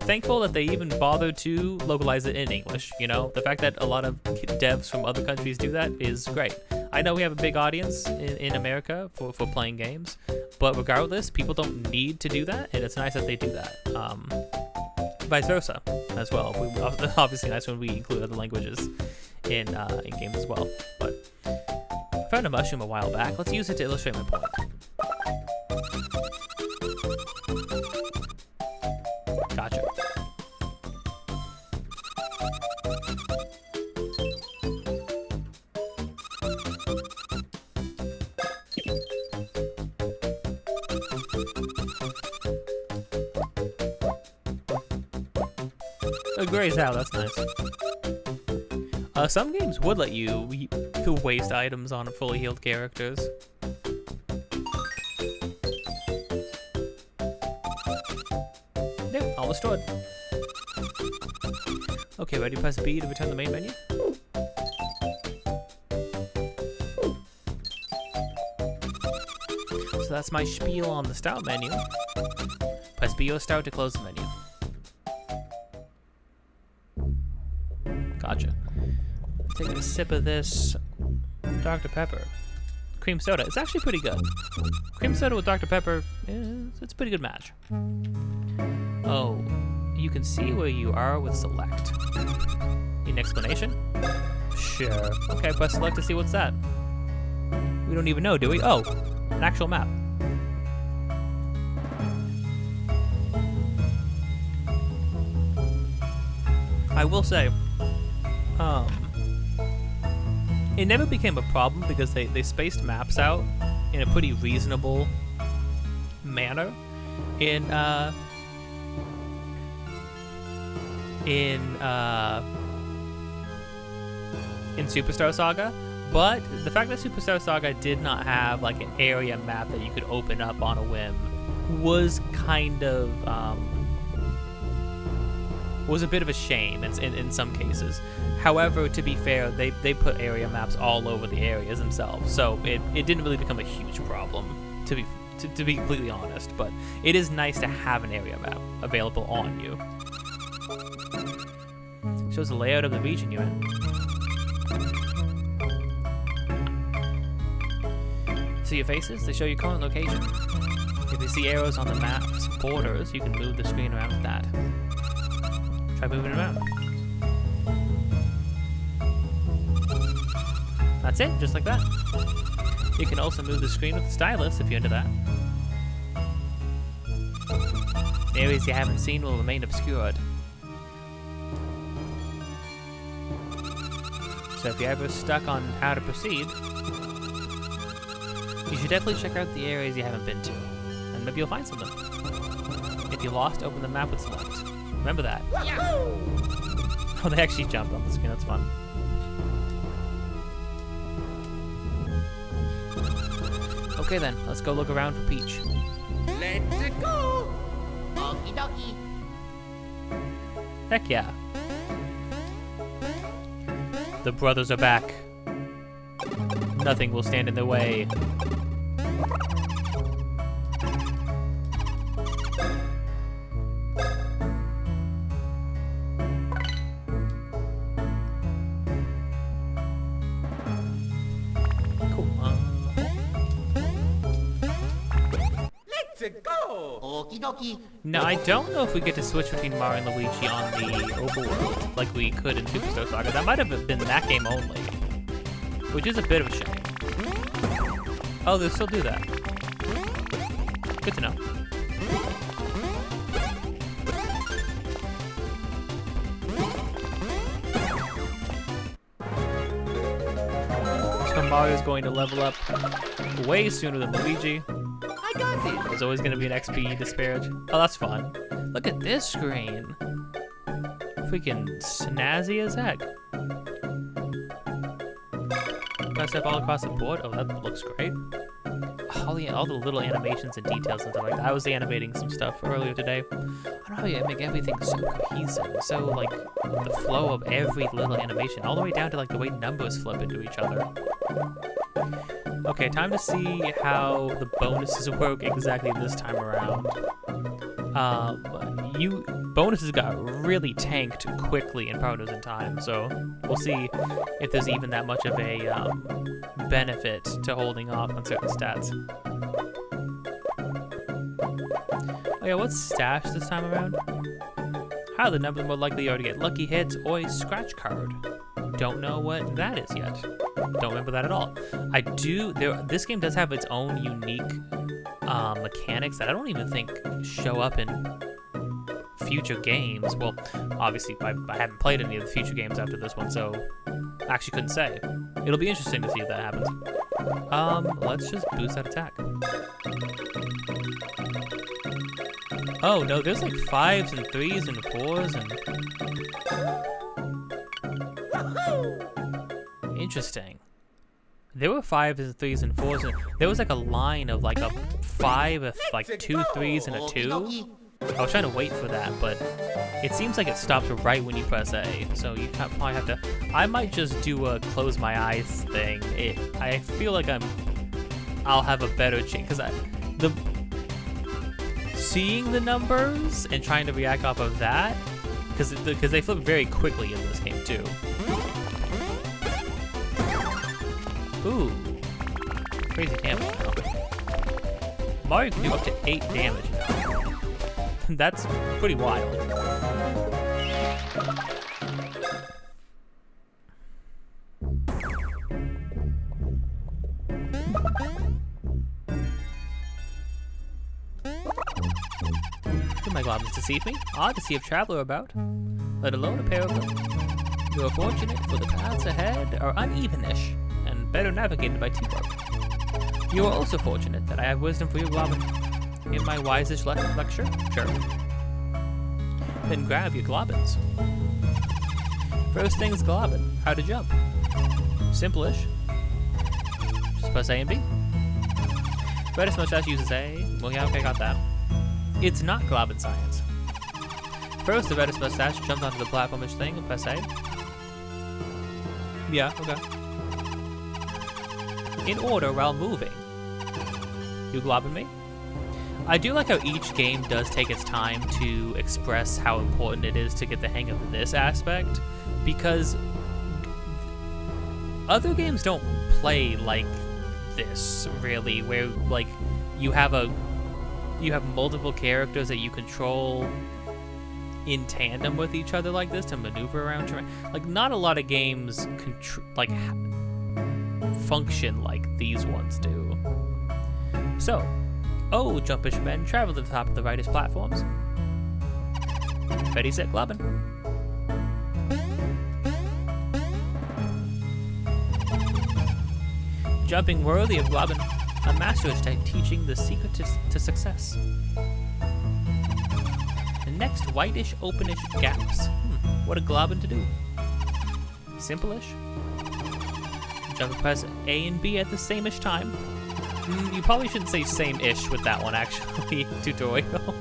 Thankful that they even bothered to localize it in English. You know, the fact that a lot of devs from other countries do that is great. I know we have a big audience in America for playing games, but regardless, people don't need to do that, and it's nice that they do that. Vice versa as well. Obviously nice when we include other languages in games as well. But I found a mushroom a while back. Let's use it to illustrate my point. Gotcha. A grazed out, that's nice. Some games would let you waste items on fully healed characters. There, all restored. Okay, ready to press B to return the main menu? So that's my spiel on the start menu. Press B or start to close the menu. Gotcha. Taking a sip of this Dr. Pepper. Cream soda. It's actually pretty good. Cream soda with Dr. Pepper, it's a pretty good match. Oh, you can see where you are with select. Need an explanation? Sure. Okay, press select to see what's that. We don't even know, do we? Oh, an actual map. I will say, it never became a problem because they spaced maps out in a pretty reasonable manner in Superstar Saga, but the fact that Superstar Saga did not have like an area map that you could open up on a whim was kind of was a bit of a shame in some cases. However, to be fair, they put area maps all over the areas themselves, so it didn't really become a huge problem, to be completely honest. But it is nice to have an area map available on you. Shows the layout of the region you're in. See your faces? They show your current location. If you see arrows on the map's borders, you can move the screen around with that. Try moving it around. That's it, just like that. You can also move the screen with the stylus if you're into that. The areas you haven't seen will remain obscured. So if you're ever stuck on how to proceed, you should definitely check out the areas you haven't been to, and maybe you'll find something. If you're lost, open the map with select. Remember that. Oh, they actually jumped on the screen, that's fun. Okay then, let's go look around for Peach. Let's go! Okie dokie. Heck yeah. The brothers are back. Nothing will stand in their way. Okie dokie. Now, I don't know if we get to switch between Mario and Luigi on the overworld like we could in Superstar Saga. That might have been that game only, which is a bit of a shame. Oh, they'll still do that. Good to know. So Mario's going to level up way sooner than Luigi. There's always going to be an XP disparage. Oh, that's fun. Look at this screen. Freaking snazzy as heck. Got stuff all across the board. Oh, that looks great. All the little animations and details and stuff like that. I was animating some stuff earlier today. I don't know how you make everything so cohesive. So, like, the flow of every little animation. All the way down to, like, the way numbers flip into each other. Okay, time to see how the bonuses work exactly this time around. Bonuses got really tanked quickly in Partners in Time, so we'll see if there's even that much of a benefit to holding off on certain stats. Oh yeah, what's Stash this time around? How are the numbers more likely you are to get lucky hits or a scratch card? Don't know what that is yet. Don't remember that at all. This game does have its own unique mechanics that I don't even think show up in future games. Well, obviously, I haven't played any of the future games after this one, so I actually couldn't say. It'll be interesting to see if that happens. Let's just boost that attack. Oh, no, there's like 5s and 3s and 4s and... Interesting. There were 5s and 3s and 4s, and there was like a line of like a 5, like 2 3s and a 2. I was trying to wait for that, but it seems like it stops right when you press A, so you probably have to... I might just do a close my eyes thing. I feel like I'll have a better chance, because seeing the numbers and trying to react off of that, because they flip very quickly in this game too. Ooh, crazy damage now. Mario can do up to 8 damage now. That's pretty wild. goblins deceive me, odd to see a traveler about, let alone a pair of them. You are fortunate, for the paths ahead are unevenish, and better navigated by teamwork. You are also fortunate that I have wisdom for your goblin. In my wisest lecture? Sure. Then grab your globins. First thing's globin, how to jump. Simple-ish. Just press A and B. Redis Mustache uses A. Well, yeah, okay, got that. It's not globin science. First, the Redis Mustache jumps onto the platformish thing and press A. Yeah, okay. In order while moving. You globin me? I do like how each game does take its time to express how important it is to get the hang of this aspect, because other games don't play like this, really, where like you have multiple characters that you control in tandem with each other like this to maneuver around terrain. Like, not a lot of games function like these ones do. So, oh, jumpish men, travel to the top of the rightest platforms. Ready, set, globin. Jumping worthy of globin, a master is teaching the secret to success. The next whitish, openish gaps. What a globin to do. Simple-ish. Jump and press A and B at the same-ish time. You probably shouldn't say same-ish with that one, actually, tutorial.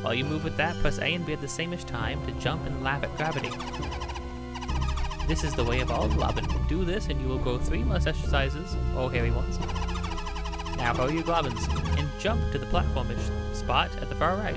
While you move with that, press A and B at the same-ish time to jump and laugh at gravity. This is the way of all globin. Do this and you will grow 3 less exercises, oh hairy ones. Now follow your globins and jump to the platformish spot at the far right.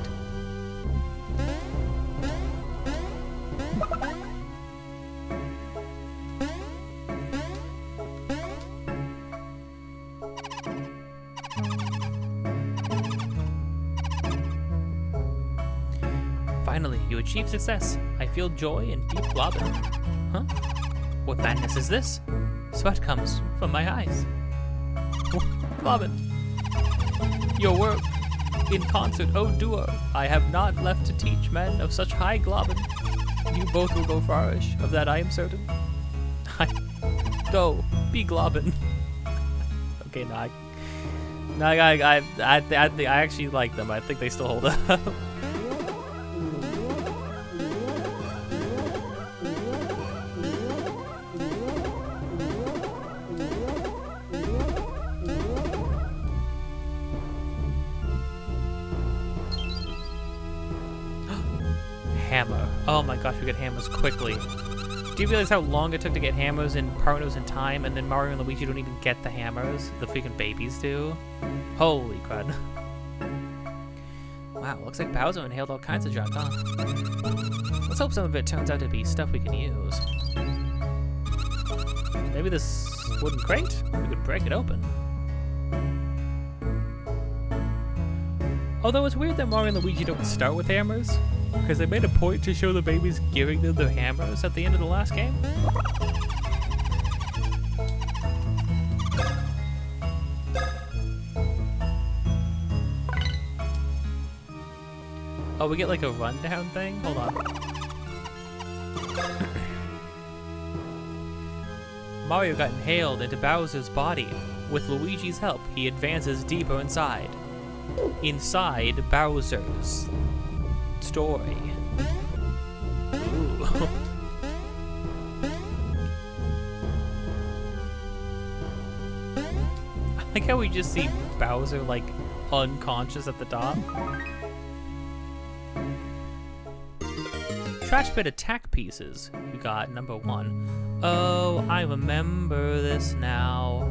Finally, you achieve success. I feel joy and deep globin. Huh? What madness is this? Sweat comes from my eyes. Globin. Your work in concert, oh duo. I have not left to teach men of such high globin. You both will go farish, of that I am certain. Go, be globin. Okay, no, I actually like them. I think they still hold up. Hammer. Oh my gosh, we get hammers quickly. Do you realize how long it took to get hammers in Partners in Time, and then Mario and Luigi don't even get the hammers? The freaking babies do. Holy crud. Wow, looks like Bowser inhaled all kinds of junk, huh? Let's hope some of it turns out to be stuff we can use. Maybe this wooden crate? We could break it open. Although it's weird that Mario and Luigi don't start with hammers, because they made a point to show the babies giving them their hammers at the end of the last game. Oh, we get like a rundown thing? Hold on. Mario got inhaled into Bowser's body. With Luigi's help, he advances deeper inside. Inside Bowser's story. Ooh. I like how we just see Bowser like unconscious at the top. Trash bin attack pieces. You got number 1. Oh, I remember this now.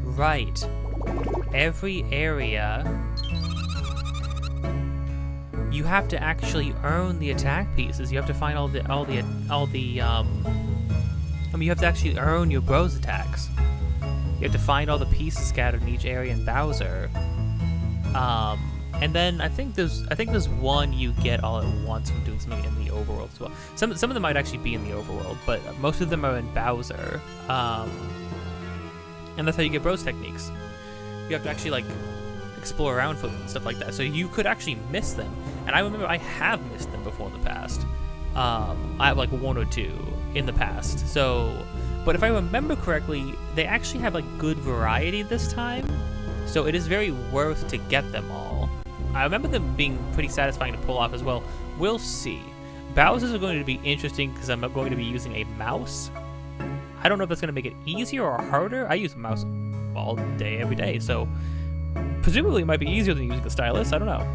Right. Every area you have to actually earn the attack pieces. You have to find all the you have to actually earn your bros attacks. You have to find all the pieces scattered in each area in Bowser. And then I think there's one you get all at once from doing something in the overworld as well. Some of them might actually be in the overworld, but most of them are in Bowser. And that's how you get bros techniques. You have to actually like explore around for them and stuff like that. So you could actually miss them. And I remember I have missed them before in the past. I have like 1 or 2 in the past. So, but if I remember correctly, they actually have like good variety this time. So it is very worth to get them all. I remember them being pretty satisfying to pull off as well. We'll see. Bowser's are going to be interesting because I'm going to be using a mouse. I don't know if that's going to make it easier or harder. I use a mouse all day, every day, so presumably it might be easier than using a stylus. I don't know.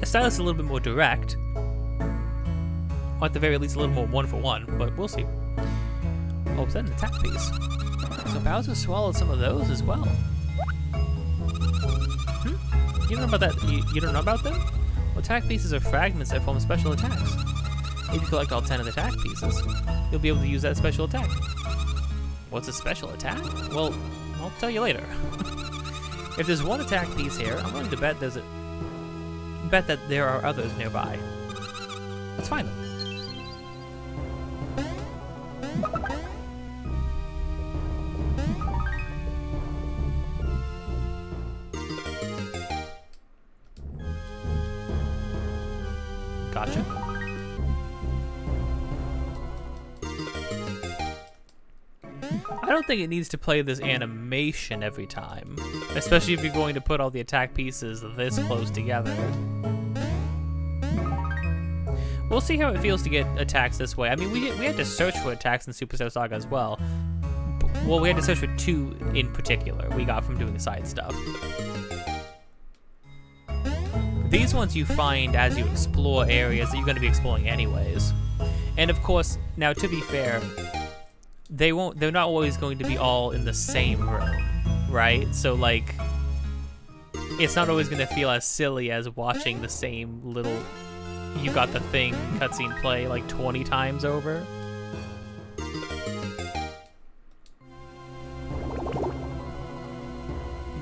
A stylus is a little bit more direct, or at the very least a little more one-for-one, but we'll see. Oh, is that an attack piece? So Bowser swallowed some of those as well. You don't know about that? You don't know about them? Well, attack pieces are fragments that form special attacks. If you collect all 10 of the attack pieces, you'll be able to use that special attack. What's a special attack? Well, I'll tell you later. If there's one attack piece here, I'm willing to bet that there are others nearby. Let's find them. Gotcha. I don't think it needs to play this animation every time, especially if you're going to put all the attack pieces this close together. We'll see how it feels to get attacks this way. I mean, we had to search for attacks in Superstar Saga as well. Well, we had to search for 2 in particular we got from doing side stuff. These ones you find as you explore areas that you're going to be exploring anyways. And of course, now to be fair, they're not always going to be all in the same room, right? So like, it's not always going to feel as silly as watching the same little "you got the thing" cutscene play like 20 times over.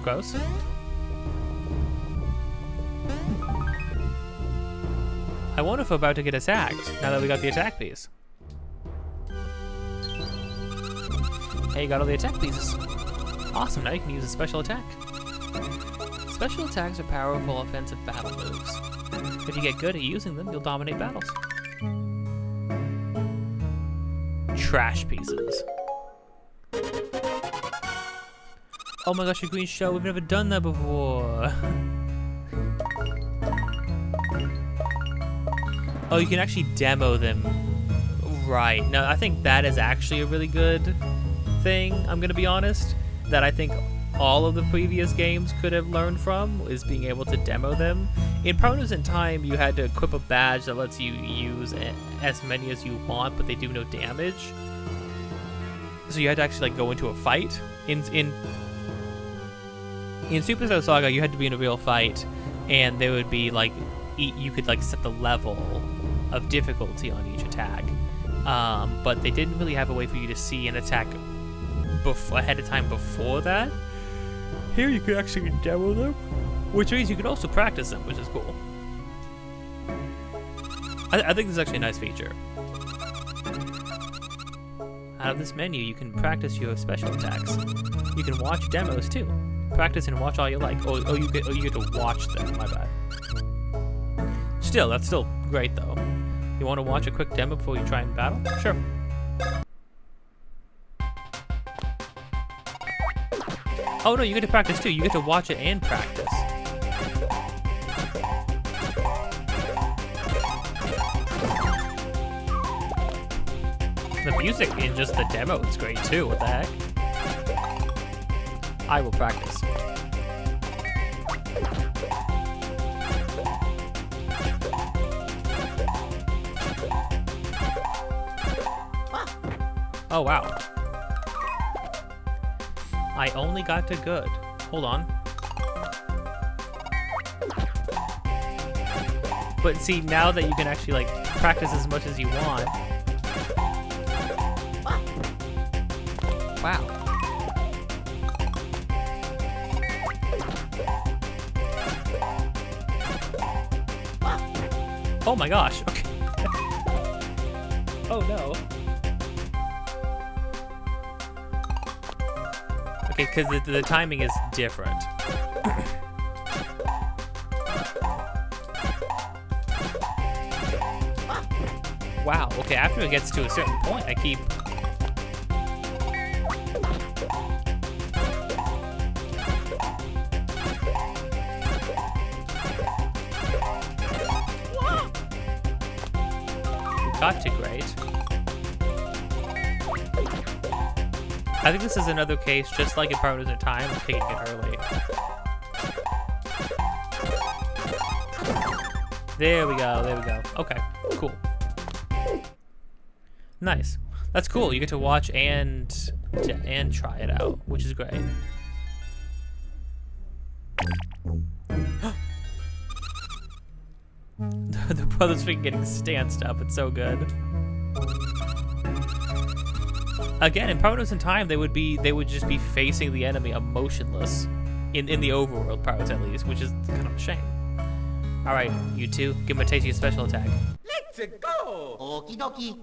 Gross. I wonder if we're about to get attacked now that we got the attack piece. Hey, you got all the attack pieces. Awesome, now you can use a special attack. Special attacks are powerful offensive battle moves. If you get good at using them, you'll dominate battles. Trash pieces. Oh my gosh, a green shell, we've never done that before. Oh, you can actually demo them. Right, no, I think that is actually a really good thing, I'm gonna be honest, that I think all of the previous games could have learned from, is being able to demo them. In Marioandluigitime, you had to equip a badge that lets you use as many as you want, but they do no damage. So you had to actually like go into a fight. In Superstar Saga, you had to be in a real fight, and there would be like, you could like set the level of difficulty on each attack. But they didn't really have a way for you to see an attack ahead of time before that. Here you could actually demo them, which means you could also practice them, which is cool. I think this is actually a nice feature. Out of this menu, you can practice your special attacks. You can watch demos too. Practice and watch all you like. Oh, you get to watch them. My bad. Still, that's still great though. You want to watch a quick demo before you try and battle? Sure. Oh no, you get to practice too. You get to watch it and practice. The music in just the demo is great too. What the heck? I will practice. Oh wow. I only got to good. Hold on. But see, now that you can actually like practice as much as you want. Wow. Oh my gosh. Okay. Oh no. Okay, because the timing is different. Wow, okay, after it gets to a certain point, I keep... Got to great. I think this is another case, just like in Partners in Time, of taking it early. There we go, there we go. Okay, cool. Nice. That's cool. You get to watch and try it out, which is great. The brothers freaking getting stanced up. It's so good. Again, in Partners in Time, they would just be facing the enemy emotionless in the overworld parts at least, which is kind of a shame. All right, you two, give him a taste of your special attack. Let's go! Okie dokie.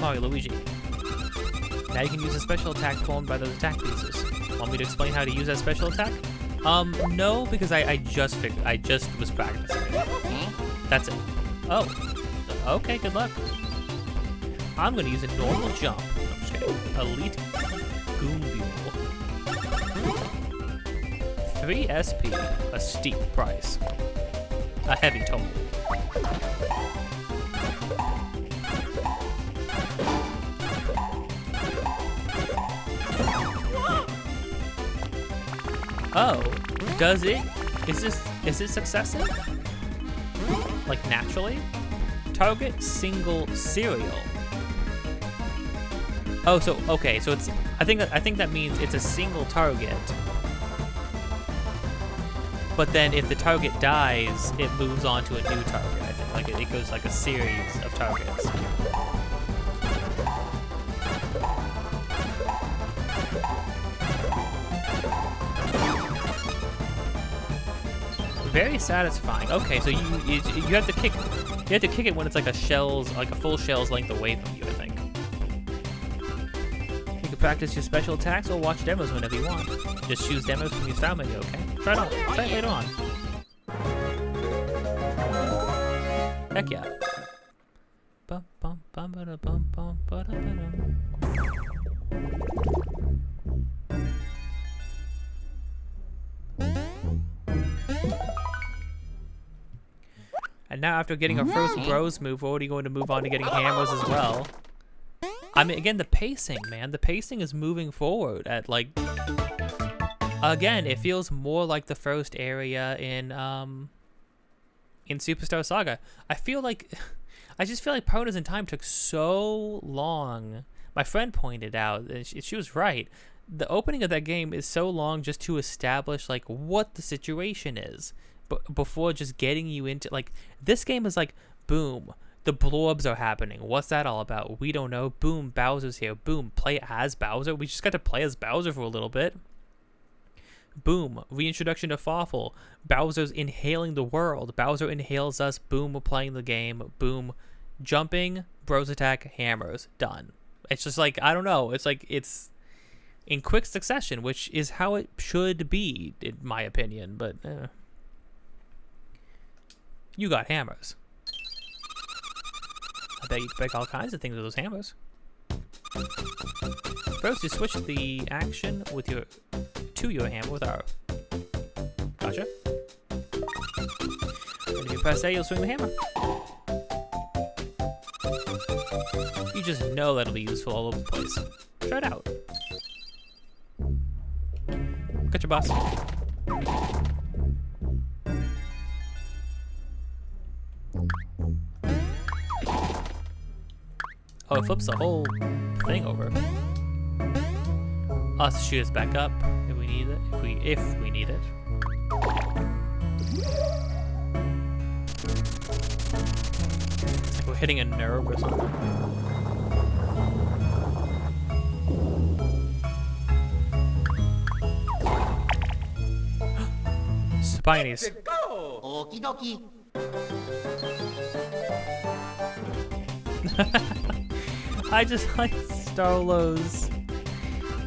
Mario Luigi. Now you can use a special attack formed by those attack pieces. Want me to explain how to use that special attack? No, because I just was practicing. That's it. Oh, okay, good luck. I'm gonna use a normal jump. No, I'm just kidding. Elite Goombuel. 3 SP, a steep price. A heavy toll. Oh, does it? Is this successive? Like naturally? Target single serial. Oh, so okay, so it's I think that means it's a single target. But then if the target dies, it moves on to a new target, I think. Like it goes like a series of targets. Very satisfying. Okay, so you have to kick it when it's like a full shell's length away from you, I think. You can practice your special attacks or watch demos whenever you want. Just choose demos from your style menu, okay? Try it later on. Heck yeah. Bum, bum, bum, ba-da, bum, bum, ba-da, ba-dum. And now after getting our first bros move, we're already going to move on to getting hammers as well. I mean, again, the pacing, man. The pacing is moving forward at, like... Again, it feels more like the first area in Superstar Saga. I just feel like Partners in Time took so long. My friend pointed out, and she was right. The opening of that game is so long just to establish, like, what the situation is. Before just getting you into, like, this game is like, boom, the blorbs are happening. What's that all about? We don't know. Boom, Bowser's here. Boom, play as Bowser. We just got to play as Bowser for a little bit. Boom, reintroduction to Fawful. Bowser's inhaling the world. Bowser inhales us. Boom, we're playing the game. Boom, jumping, bros attack, hammers. Done. It's just like, I don't know. It's like, it's in quick succession, which is how it should be, in my opinion, but... You got hammers. I bet you can break all kinds of things with those hammers. First, you switch the action with your hammer with R. Gotcha. And if you press A, you'll swing the hammer. You just know that'll be useful all over the place. Try it out. Gotcha, boss. Oh, it flips the whole thing over. I'll have to shoot us back up if we need it. If we need it. It's like we're hitting a nerve or something. Spinies. Okie dokie. I just like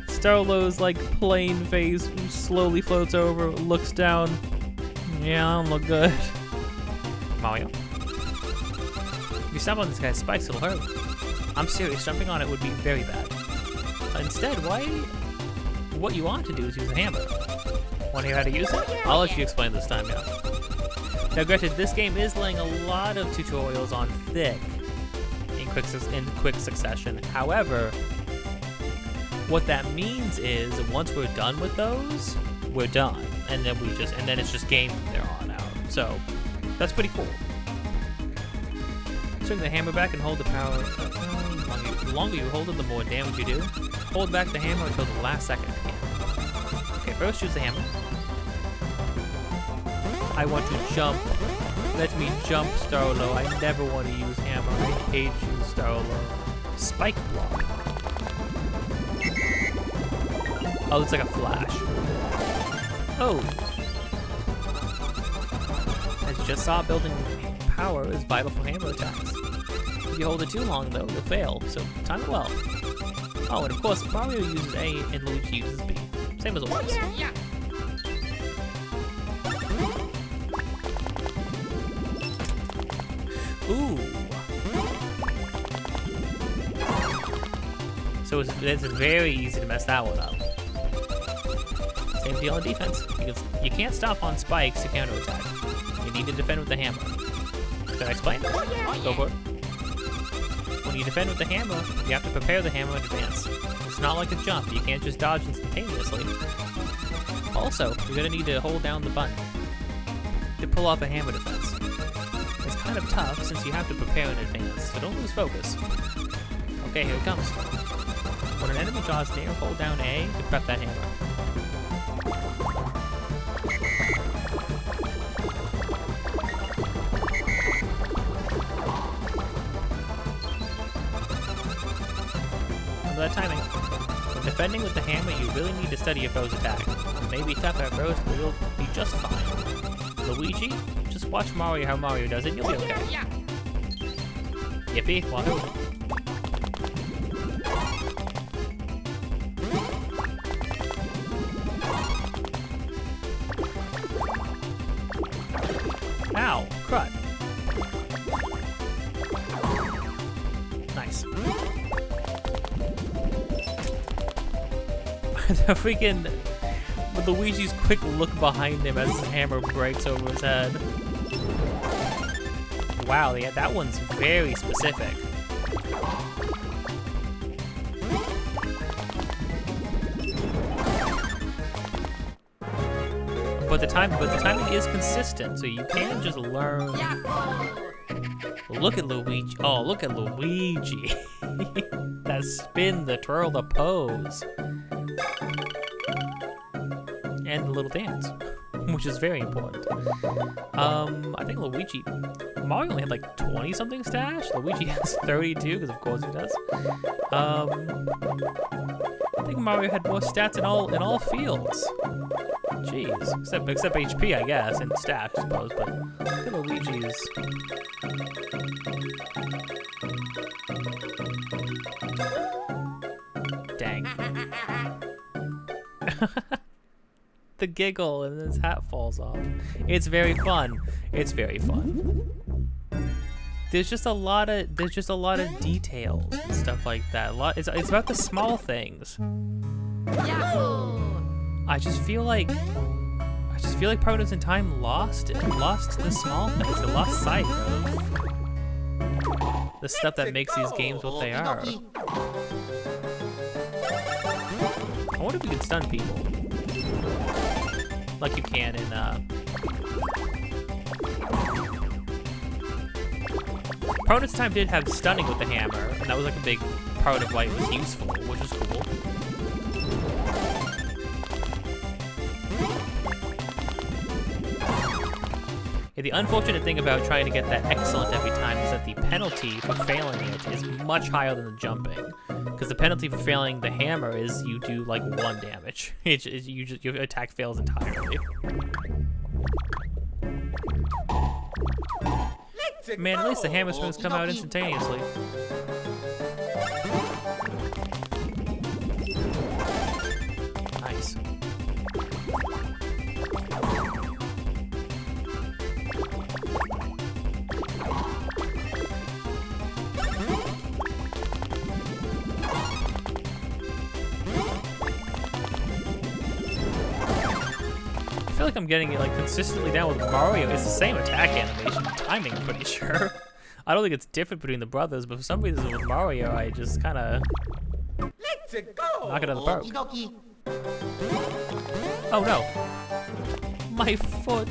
Starlow's like plain face slowly floats over, looks down. Yeah, I don't look good. Mario. If you step on this guy's spikes, it'll hurt. I'm serious, jumping on it would be very bad. Instead, what you want to do is use a hammer. Want to hear how to use it? I'll let you explain this time, yeah. Now granted, this game is laying a lot of tutorials on thick in quick succession. However, what that means is once we're done with those, we're done. And then it's just game from there on out. So that's pretty cool. Swing the hammer back and hold the power. The longer you hold it, the more damage you do. Hold back the hammer until the last second if you can. Okay, first use the hammer. I want to jump. Let me jump, Starlo. I never want to use hammer. I hate you, Starlo. Spike block. Oh, it's like a flash. Oh. As you just saw, building power is vital for hammer attacks. If you hold it too long, though, you'll fail, so time it well. Oh, and of course, Mario uses A and Luigi uses B. Same as always. Ooh. So it's very easy to mess that one up. Same deal on defense. Because you can't stop on spikes to counterattack. You need to defend with the hammer. Can I explain? Go for it. When you defend with the hammer, you have to prepare the hammer in advance. It's not like a jump. You can't just dodge instantaneously. Also, you're going to need to hold down the button to pull off a hammer defense. It's kind of tough since you have to prepare in advance, so don't lose focus. Okay, here it comes. When an enemy draws near, hold down A to prep that hammer. Remember that timing. When defending with the hammer, you really need to study your foe's attack. It may be tough at first, but you'll be just fine. Luigi, just watch Mario how Mario does it, and you'll be okay. Yippee, wahoo. Ow, crud. Nice. The freaking... With Luigi's quick look behind him as his hammer breaks over his head. Wow, yeah, that one's very specific. But the timing is consistent, so you can just learn. Look at Luigi. Oh, look at Luigi. That spin, the twirl, the pose. And the little dance, which is very important. I think Mario only had like 20-something stash. Luigi has 32, because of course he does. I think Mario had more stats in all fields. Jeez, except HP, I guess, and stash, I suppose. But look at Luigi's. Dang. The giggle and his hat falls off. It's very fun. It's very fun. There's just a lot of details and stuff like that. It's about the small things. I just feel like Partners in Time lost the small things. It lost sight of the stuff that makes these games what they are. I wonder if we can stun people. Like you can in Opponent's Time did have stunning with the hammer, and that was like a big part of why it was useful, which is cool. Yeah, the unfortunate thing about trying to get that excellent every time is that the penalty for failing it is much higher than the jumping. Because the penalty for failing the hammer is you do like 1 damage. Your attack fails entirely. Man, at least the hammer swings come out instantaneously. Nice. like I'm getting it like consistently down with Mario. It's the same attack animation timing, I'm pretty sure. I don't think it's different between the brothers, but for some reason with Mario, I just kind of Let's go. knock it out of the park. Okie dokie. Oh no, my foot.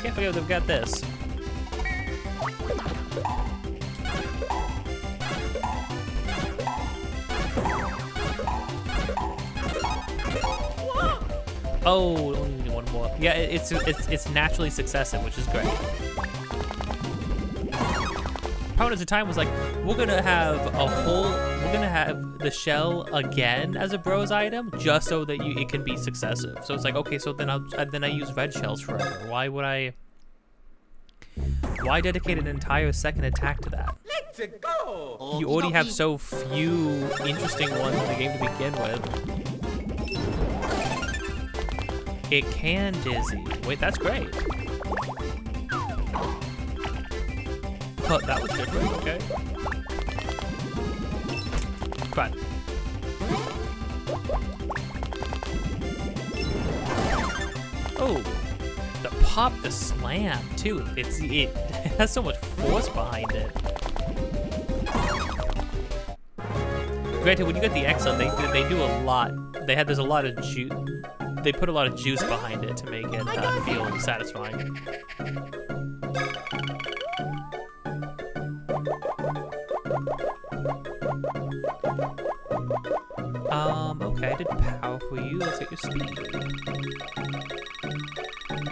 Can't forget they've got this. Oh, only need one more. Yeah, it's naturally successive, which is great. Opponents in Time was like, we're gonna have the shell again as a bros item just so that it can be successive. So it's like, okay, so then I use red shells forever. Why dedicate an entire second attack to that? Let's go. You already have so few interesting ones in the game to begin with. It can dizzy. Wait, that's great. Oh, that was different. Okay. Fine. Oh, the pop, the slam too. It has so much force behind it. Granted, when you get the X-On, they do a lot. There's a lot of juice. They put a lot of juice behind it to make it feel satisfying. Okay, I did power for you. Let's get your speed.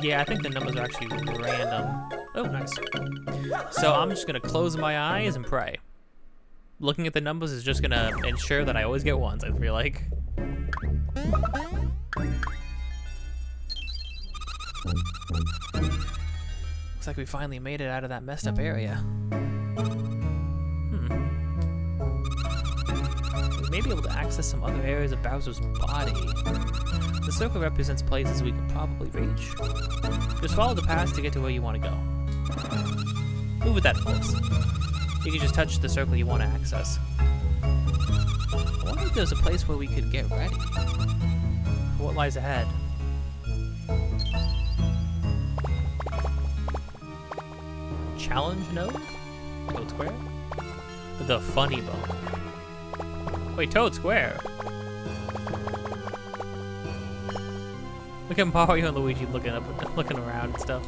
Yeah, I think the numbers are actually random. Oh, nice. So I'm just gonna close my eyes and pray. Looking at the numbers is just gonna ensure that I always get ones, I feel like. Looks like we finally made it out of that messed up area. We may be able to access some other areas of Bowser's body. The circle represents places we can probably reach. Just follow the path to get to where you want to go. Move with that force. You can just touch the circle you want to access. I wonder if there's a place where we could get ready for what lies ahead. Challenge node? Toad Square? The funny bone. Wait, Toad Square? Look at Mario and Luigi looking around and stuff.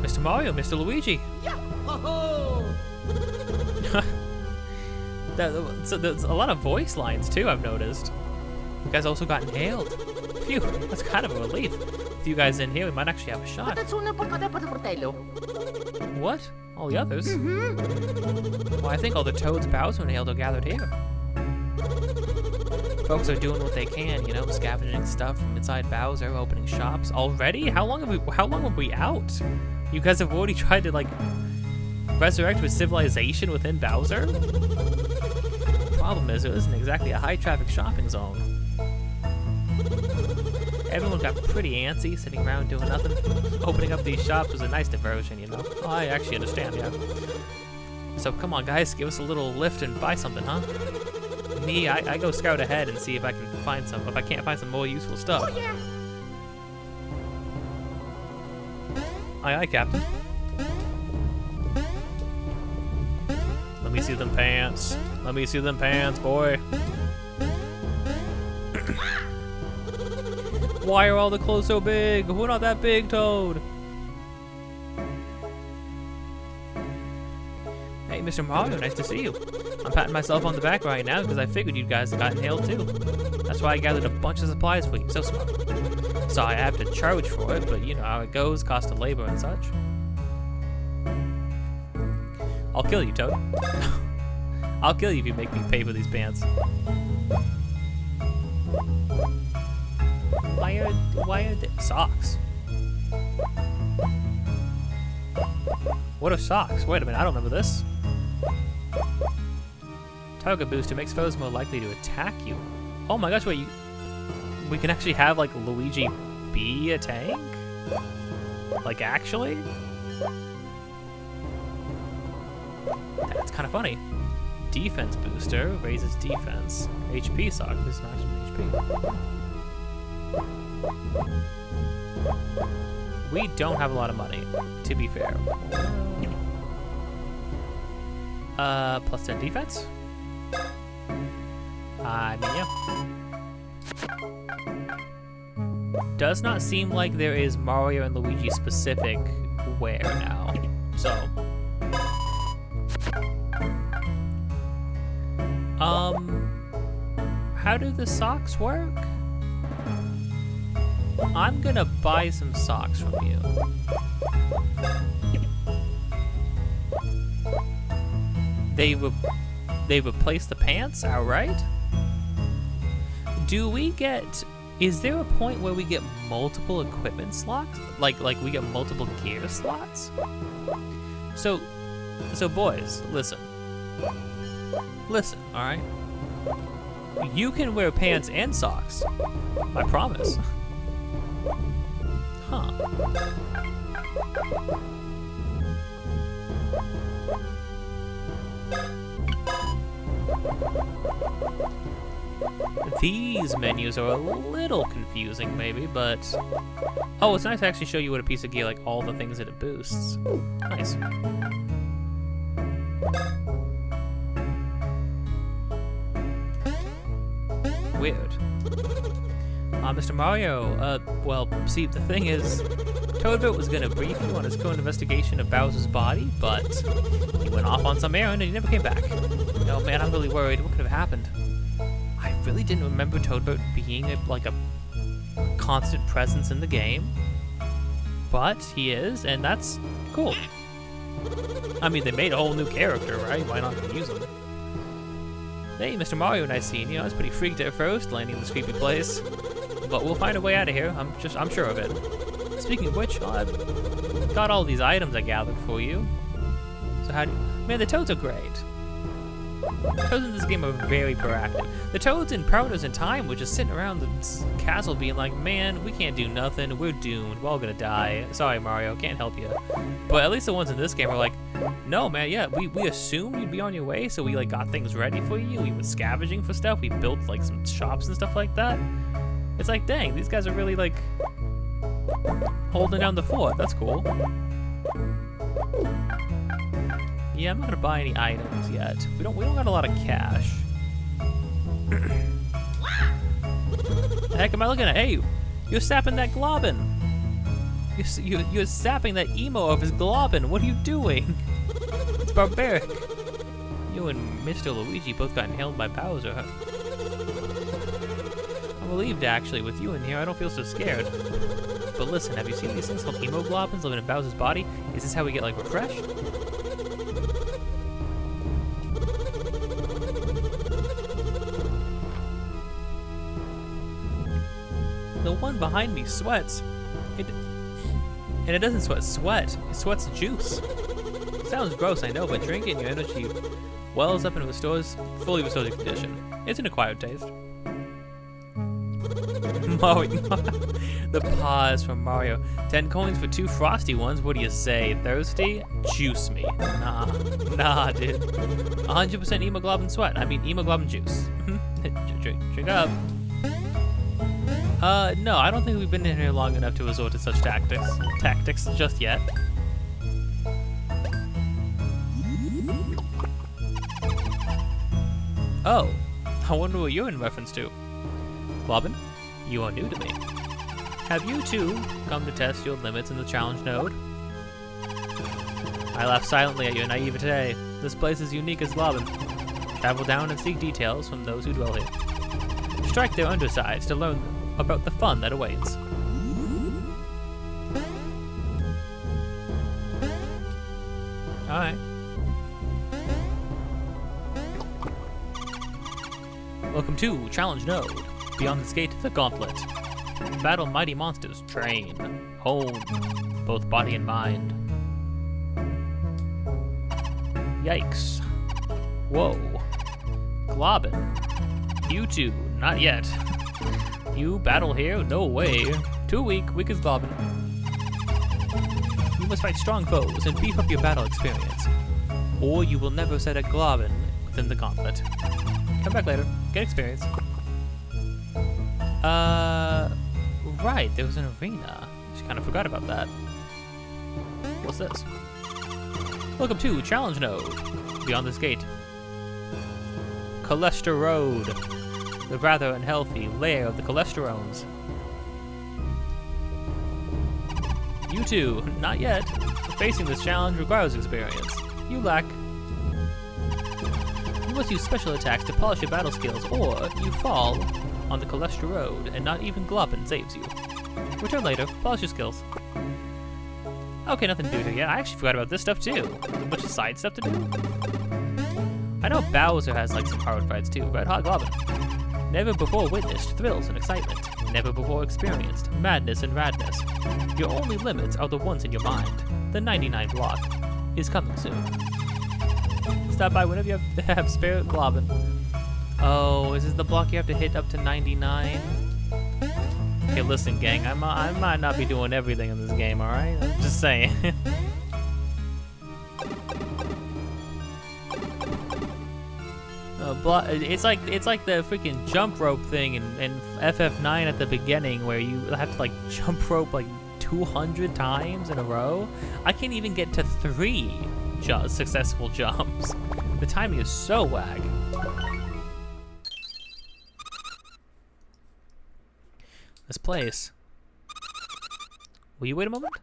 Mr. Mario, Mr. Luigi. Yeah. Ho So there's a lot of voice lines too, I've noticed. You guys also got nailed. Phew, that's kind of a relief. With you guys in here, we might actually have a shot. What? All the others? Well, I think all the Toads Bowser nailed are gathered here. Folks are doing what they can, you know, scavenging stuff from inside Bowser, opening shops. Already? How long are we out? You guys have already tried to, like, resurrect with civilization within Bowser? Problem is, it isn't exactly a high-traffic shopping zone. Everyone got pretty antsy, sitting around doing nothing. Opening up these shops was a nice diversion, you know? Oh, I actually understand, yeah. So come on, guys, give us a little lift and buy something, huh? Me, I go scout ahead and see if I can find some, if I can't find some more useful stuff. Oh, yeah. Aye, aye, Captain. Let me see them pants. Let me see them pants, boy. Why are all the clothes so big? We're not that big, Toad. Hey, Mr. Mario, nice to see you. I'm patting myself on the back right now because I figured you guys got nailed too. That's why I gathered a bunch of supplies for you. So smart. So I have to charge for it, but you know how it goes, cost of labor and such. I'll kill you, Toad. I'll kill you if you make me pay for these pants. Why are they socks? What are socks? Wait a minute, I don't remember this. Target booster makes foes more likely to attack you. Oh my gosh, wait, we can actually have like Luigi be a tank? Like, actually? That's kind of funny. Defense booster raises defense. HP sock is not HP. We don't have a lot of money, to be fair. Plus 10 defense? I mean, yeah. Does not seem like there is Mario and Luigi specific wear now. So. How do the socks work? I'm gonna buy some socks from you. They replace the pants, alright? Do we get... Is there a point where we get multiple equipment slots? Like we get multiple gear slots? So boys, listen. Listen, alright? You can wear pants and socks. I promise. Huh. These menus are a little confusing, maybe, but... Oh, it's nice to actually show you what a piece of gear, like, all the things that it boosts. Nice. Weird. Mr. Mario, well, see, the thing is, Toadbit was gonna brief you on his current investigation of Bowser's body, but he went off on some errand and he never came back. Oh man, I'm really worried. What could have happened? I really didn't remember Toadbit being a constant presence in the game, but he is, and that's cool. I mean, they made a whole new character, right? Why not use him? Hey, Mr. Mario, nice seeing you. I was pretty freaked at first, landing in this creepy place. But we'll find a way out of here. I'm sure of it. Speaking of which, I've got all these items I gathered for you. So how do you... Man, the Toads are great. Toads in this game are very proactive. The Toads in Marioandluigidreamteam were just sitting around the castle being like, man, we can't do nothing. We're doomed. We're all gonna die. Sorry, Mario. Can't help you. But at least the ones in this game are like, no, man, yeah, we assumed you'd be on your way, so we, got things ready for you. We went scavenging for stuff. We built, some shops and stuff like that. It's like, dang, these guys are really, holding down the fort. That's cool. Yeah, I'm not gonna buy any items yet. We don't got a lot of cash. The heck am I looking at? Hey, you're sapping that globin. You're sapping that emo of his globin. What are you doing? It's barbaric. You and Mr. Luigi both got inhaled by Bowser, huh? I'm relieved, actually. With you in here, I don't feel so scared. But listen, have you seen these things called hemoglobins living in Bowser's body? Is this how we get, refreshed? The one behind me sweats. And it doesn't sweat sweat. It sweats juice. Sounds gross, I know, but drink it and your energy wells up and fully restores your condition. It's an acquired taste. Mario. The pause from Mario. 10 coins for 2 frosty ones. What do you say? Thirsty? Juice me. Nah, dude. 100% hemoglobin sweat. I mean, hemoglobin juice. Drink up. No, I don't think we've been in here long enough to resort to such tactics just yet. Oh, I wonder what you're in reference to. Globin, you are new to me. Have you, too, come to test your limits in the challenge node? I laugh silently at your naivete. This place is unique as Globin. Travel down and seek details from those who dwell here. Strike their undersides to learn about the fun that awaits. Alright. Welcome to Challenge Node. Beyond this gate, the gauntlet. Battle mighty monsters. Train. Hone. Both body and mind. Yikes. Whoa. Globin. You two, not yet. You battle here? No way. Too weak as Globin. You must fight strong foes and beef up your battle experience, or you will never set a globin within the gauntlet. Come back later. Get experience. Right, there was an arena. Just kind of forgot about that. What's this? Welcome to Challenge Node. Beyond this gate. Cholesterol, the rather unhealthy lair of the cholesterones. You two, not yet. Facing this challenge requires experience. You lack. You must use special attacks to polish your battle skills, or you fall on the cholesterol, and not even Globin saves you. Return later, polish your skills. Okay, nothing to do here yet. I actually forgot about this stuff too. There's a bunch of side stuff to do. I know Bowser has like some hard fights too. Red Hot Globin. Never before witnessed thrills and excitement. Never before experienced madness and radness. Your only limits are the ones in your mind. The 99 block is coming soon. Stop by whenever you have spare Globin. Oh, is this the block you have to hit up to 99? Okay, listen, gang. I might not be doing everything in this game, alright? I'm just saying. It's like the freaking jump rope thing in FF9 at the beginning, where you have to like jump rope like 200 times in a row. I can't even get to 3 successful jumps. The timing is so whack. This place. Will you wait a moment?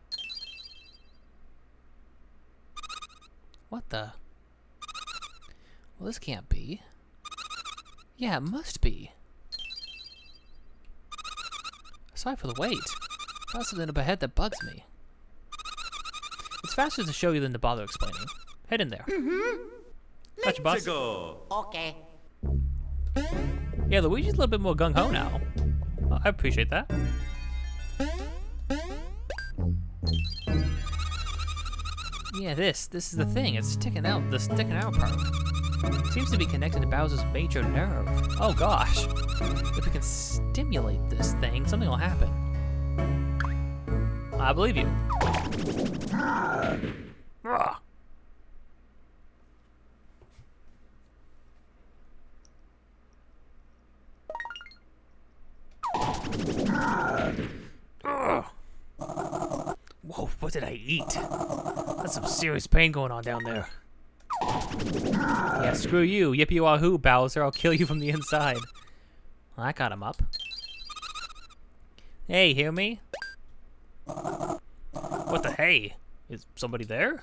What the? Well, this can't be. Yeah, it must be. Sorry for the wait. Got something up ahead that bugs me. It's faster to show you than to bother explaining. Head in there. Gotcha, boss. Okay. Yeah, Luigi's a little bit more gung-ho now. Well, I appreciate that. Yeah, this is the thing. It's sticking out. The sticking out part seems to be connected to Bowser's major nerve. Oh gosh! If we can stimulate this thing, something will happen. I believe you. Whoa, what did I eat? That's some serious pain going on down there. Yeah, screw you. Yippee-wahoo, Bowser. I'll kill you from the inside. Well, I got him up. Hey, hear me? What the hey? Is somebody there?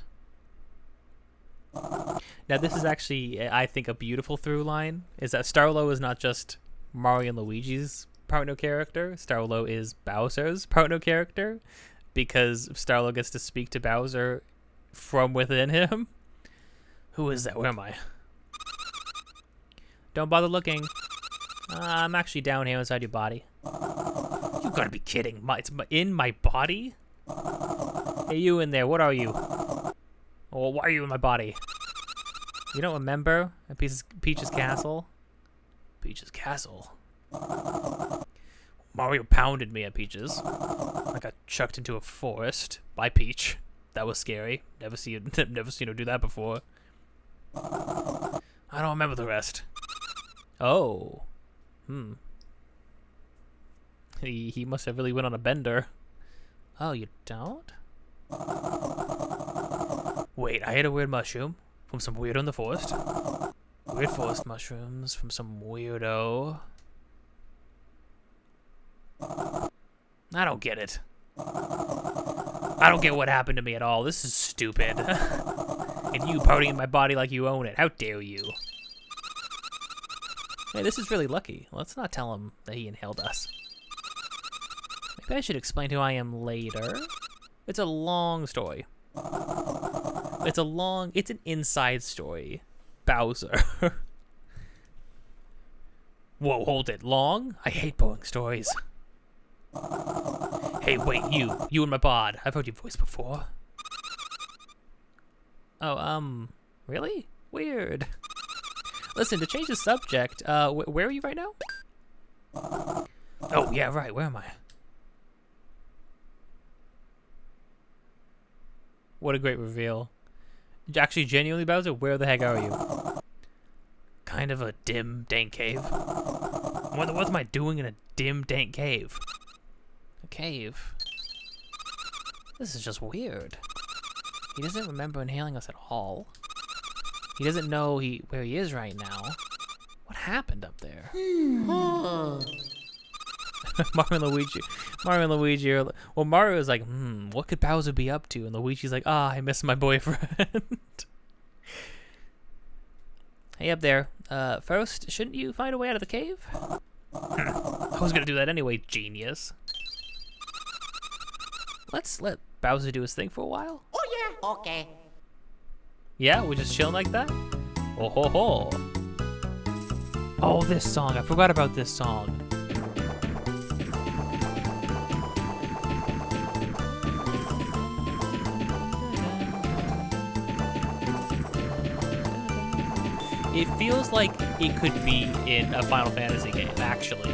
Now, this is actually, I think, a beautiful through line. Is that Starlo is not just Mario and Luigi's partner character. Starlo is Bowser's partner character, because Starlo gets to speak to Bowser from within him. Who is that? Where am I? Don't bother looking. I'm actually down here inside your body. You gotta be kidding. It's in my body? Hey, you in there. What are you? Oh, why are you in my body? You don't remember Peach's castle? Peach's castle? Mario pounded me at Peach's. I got chucked into a forest by Peach. That was scary. Never seen her do that before. I don't remember the rest. Oh. He must have really went on a bender. Oh, you don't? Wait, I ate a weird mushroom from some weirdo in the forest. Weird forest mushrooms from some weirdo. I don't get it. I don't get what happened to me at all. This is stupid. And you partying my body like you own it. How dare you? Hey, this is really lucky. Let's not tell him that he inhaled us. Maybe I should explain who I am later. It's a long story. It's an inside story. Bowser. Whoa, hold it. Long? I hate boring stories. Hey, wait, you in my bod. I've heard your voice before. Oh, really? Weird. Listen, to change the subject, where are you right now? Oh, yeah, right, where am I? What a great reveal. Actually, genuinely, Bowser, where the heck are you? Kind of a dim, dank cave. What am I doing in a dim, dank cave? A cave? This is just weird. He doesn't remember inhaling us at all. He doesn't know where he is right now. What happened up there? Mario and Luigi are, well, Mario's like, what could Bowser be up to? And Luigi's like, I miss my boyfriend. Hey, up there. First, shouldn't you find a way out of the cave? I was gonna do that anyway, genius. Let's let Bowser do his thing for a while. Oh yeah. Okay. Yeah, we're just chilling like that? Oh ho ho. Oh, this song. I forgot about this song. It feels like it could be in a Final Fantasy game, actually.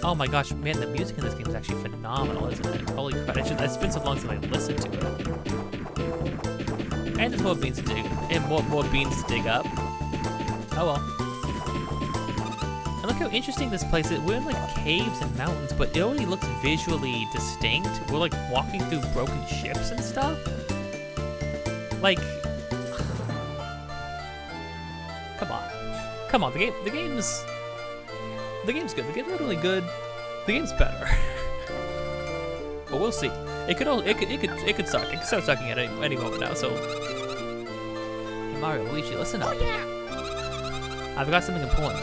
Oh my gosh, man, the music in this game is actually phenomenal, isn't it? Holy crap, it's been so long since I listened to it. And there's more beans to dig, and more beans to dig up. Oh well. And look how interesting this place is. We're in like caves and mountains, but it already looks visually distinct. We're like walking through broken ships and stuff. Like, come on, the game's good. The game's literally good. The game's better. But we'll see. It could suck. It could start sucking at any moment now. So, hey Mario, Luigi, listen up. Oh yeah. I've got something important.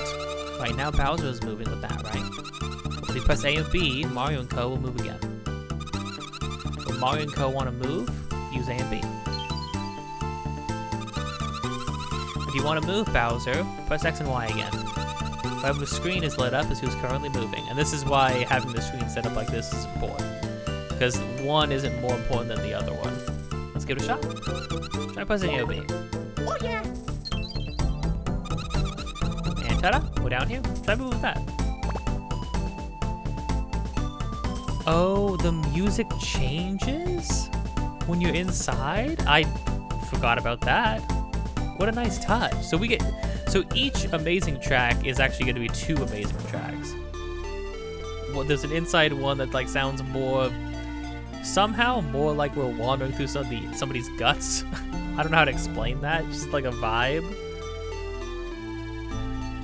Right now, Bowser is moving with that, right? If you press A and B, Mario and Co will move again. When Mario and Co want to move, use A and B. If you want to move Bowser, press X and Y again. Wherever the screen is lit up is who's currently moving. And this is why having the screen set up like this is important. Because one isn't more important than the other one. Let's give it a shot. Try pressing A or B. Oh yeah. And ta-da, we're down here. Try move with that. Oh, the music changes when you're inside? I forgot about that. What a nice touch. So each amazing track is actually going to be 2 amazing tracks. Well, there's an inside one that like sounds somehow more like we're wandering through somebody's guts. I don't know how to explain that. Just like a vibe.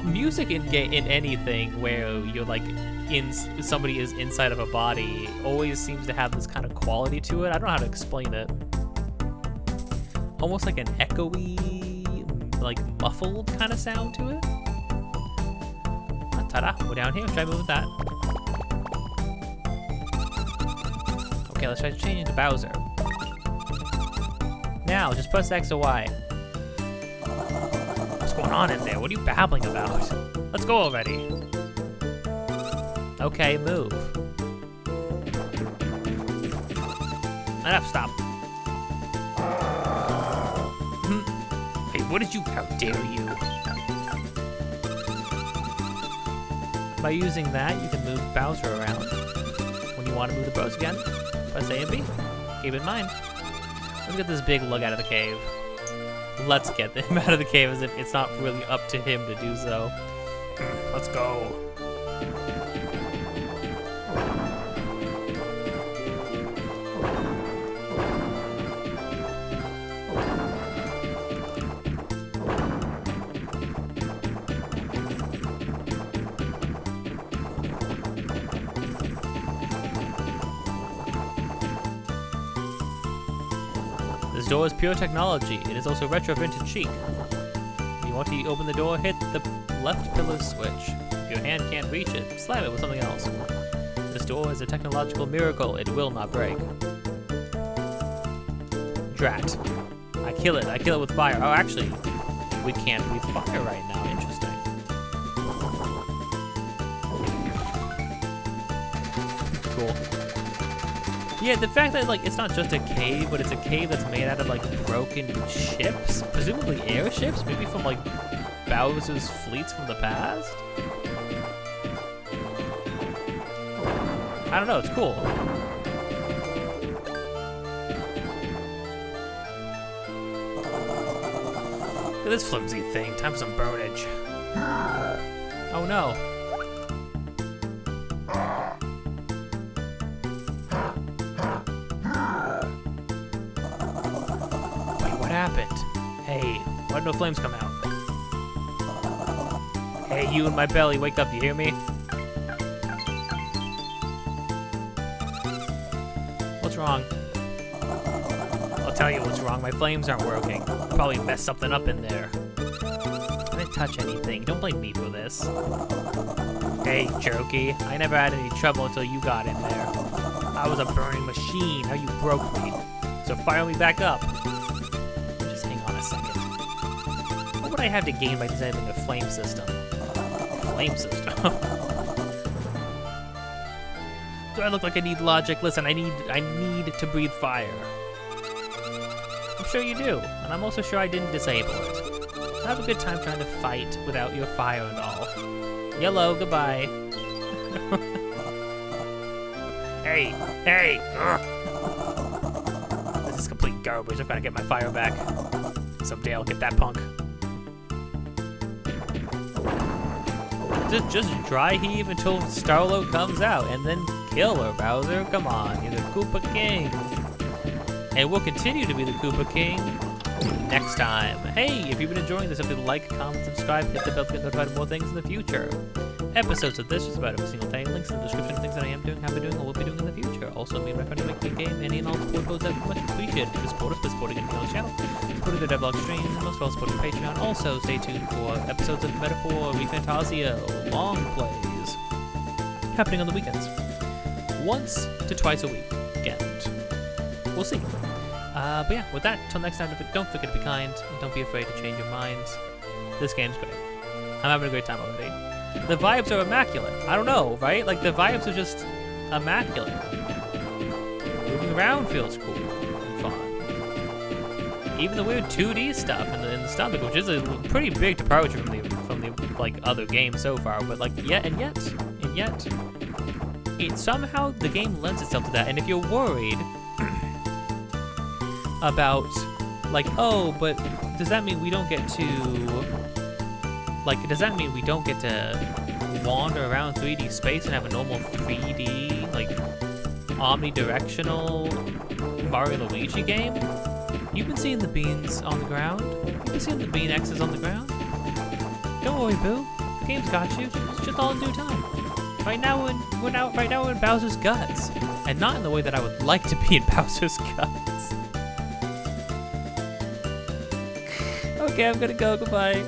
Music in anything where you're like somebody is inside of a body always seems to have this kind of quality to it. I don't know how to explain it. Almost like an echoey, like muffled kind of sound to it. Ta-da, we're down here. Try moving that. Okay, let's try to change it to Bowser. Now, just press X or Y. What's going on in there? What are you babbling about? Let's go already. Okay, move. Enough, stop. Hey, what did you, how dare you? By using that, you can move Bowser around. When you want to move the bros again, press A and B. Keep it in mind. Let's get this big lug out of the cave. Let's get him out of the cave as if it's not really up to him to do so. Let's go. This door is pure technology. It is also retro vintage chic. If you want to open the door, hit the left pillar switch. If your hand can't reach it, slam it with something else. This door is a technological miracle. It will not break. Drat. I kill it with fire. Oh, actually, we can't breathe fire right now. Interesting. Cool. Yeah, the fact that like it's not just a cave, but it's a cave that's made out of like broken ships, presumably airships, maybe from like Bowser's fleets from the past. I don't know, it's cool. Look at this flimsy thing. Time for some burnage. Oh no. Wait, what happened? Hey, why did no flames come out? Hey, you in my belly, wake up, you hear me? What's wrong? I'll tell you what's wrong. My flames aren't working. Probably messed something up in there. I didn't touch anything. Don't blame me for this. Hey, jerky. I never had any trouble until you got in there. I was a burning machine. Now you broke me. So fire me back up. Just hang on a second. What would I have to gain by designing a flame system? Flame system? Do I look like I need logic? Listen, I need to breathe fire. I'm sure you do, and I'm also sure I didn't disable it. I have a good time trying to fight without your fire and all. Yellow, goodbye. Hey, hey! Ugh. This is complete garbage. I've got to get my fire back. Someday I'll get that punk. Just dry heave until Starlo comes out, and then kill her, Bowser. Come on, you're the Koopa King. And we'll continue to be the Koopa King next time. Hey, if you've been enjoying this, if you like, comment, subscribe, hit the bell to get notified of more things in the future. Episodes of this, just about every single thing. Links in the description of things that I am doing, have been doing, or will be doing in the future. Also, me and my friend who make the game, any and all support codes that much appreciated. To support us by supporting anything on the channel, supporting the devlog streams, and most of all supporting Patreon. Also, stay tuned for episodes of Metaphor Refantasia long plays happening on the weekends. Once to twice a week. We'll see. But yeah, with that, till next time, don't forget to be kind, and don't be afraid to change your minds. This game's great. I'm having a great time already. The vibes are immaculate. I don't know, right? Like, the vibes are just immaculate. Moving around feels cool and fun. Even the weird 2D stuff in the stomach, which is a pretty big departure from the like other games so far. But like, yet, it somehow the game lends itself to that. And if you're worried about, like, oh, but does that mean we don't get to, like, does that mean we don't get to wander around 3D space and have a normal 3D, like, omnidirectional Mario and Luigi game? You've been seeing the beans on the ground. You've been seeing the bean X's on the ground. Don't worry, boo. The game's got you. It's just all in due time. Right now we're in Bowser's guts, and not in the way that I would like to be in Bowser's guts. Okay, I'm gonna go. Goodbye.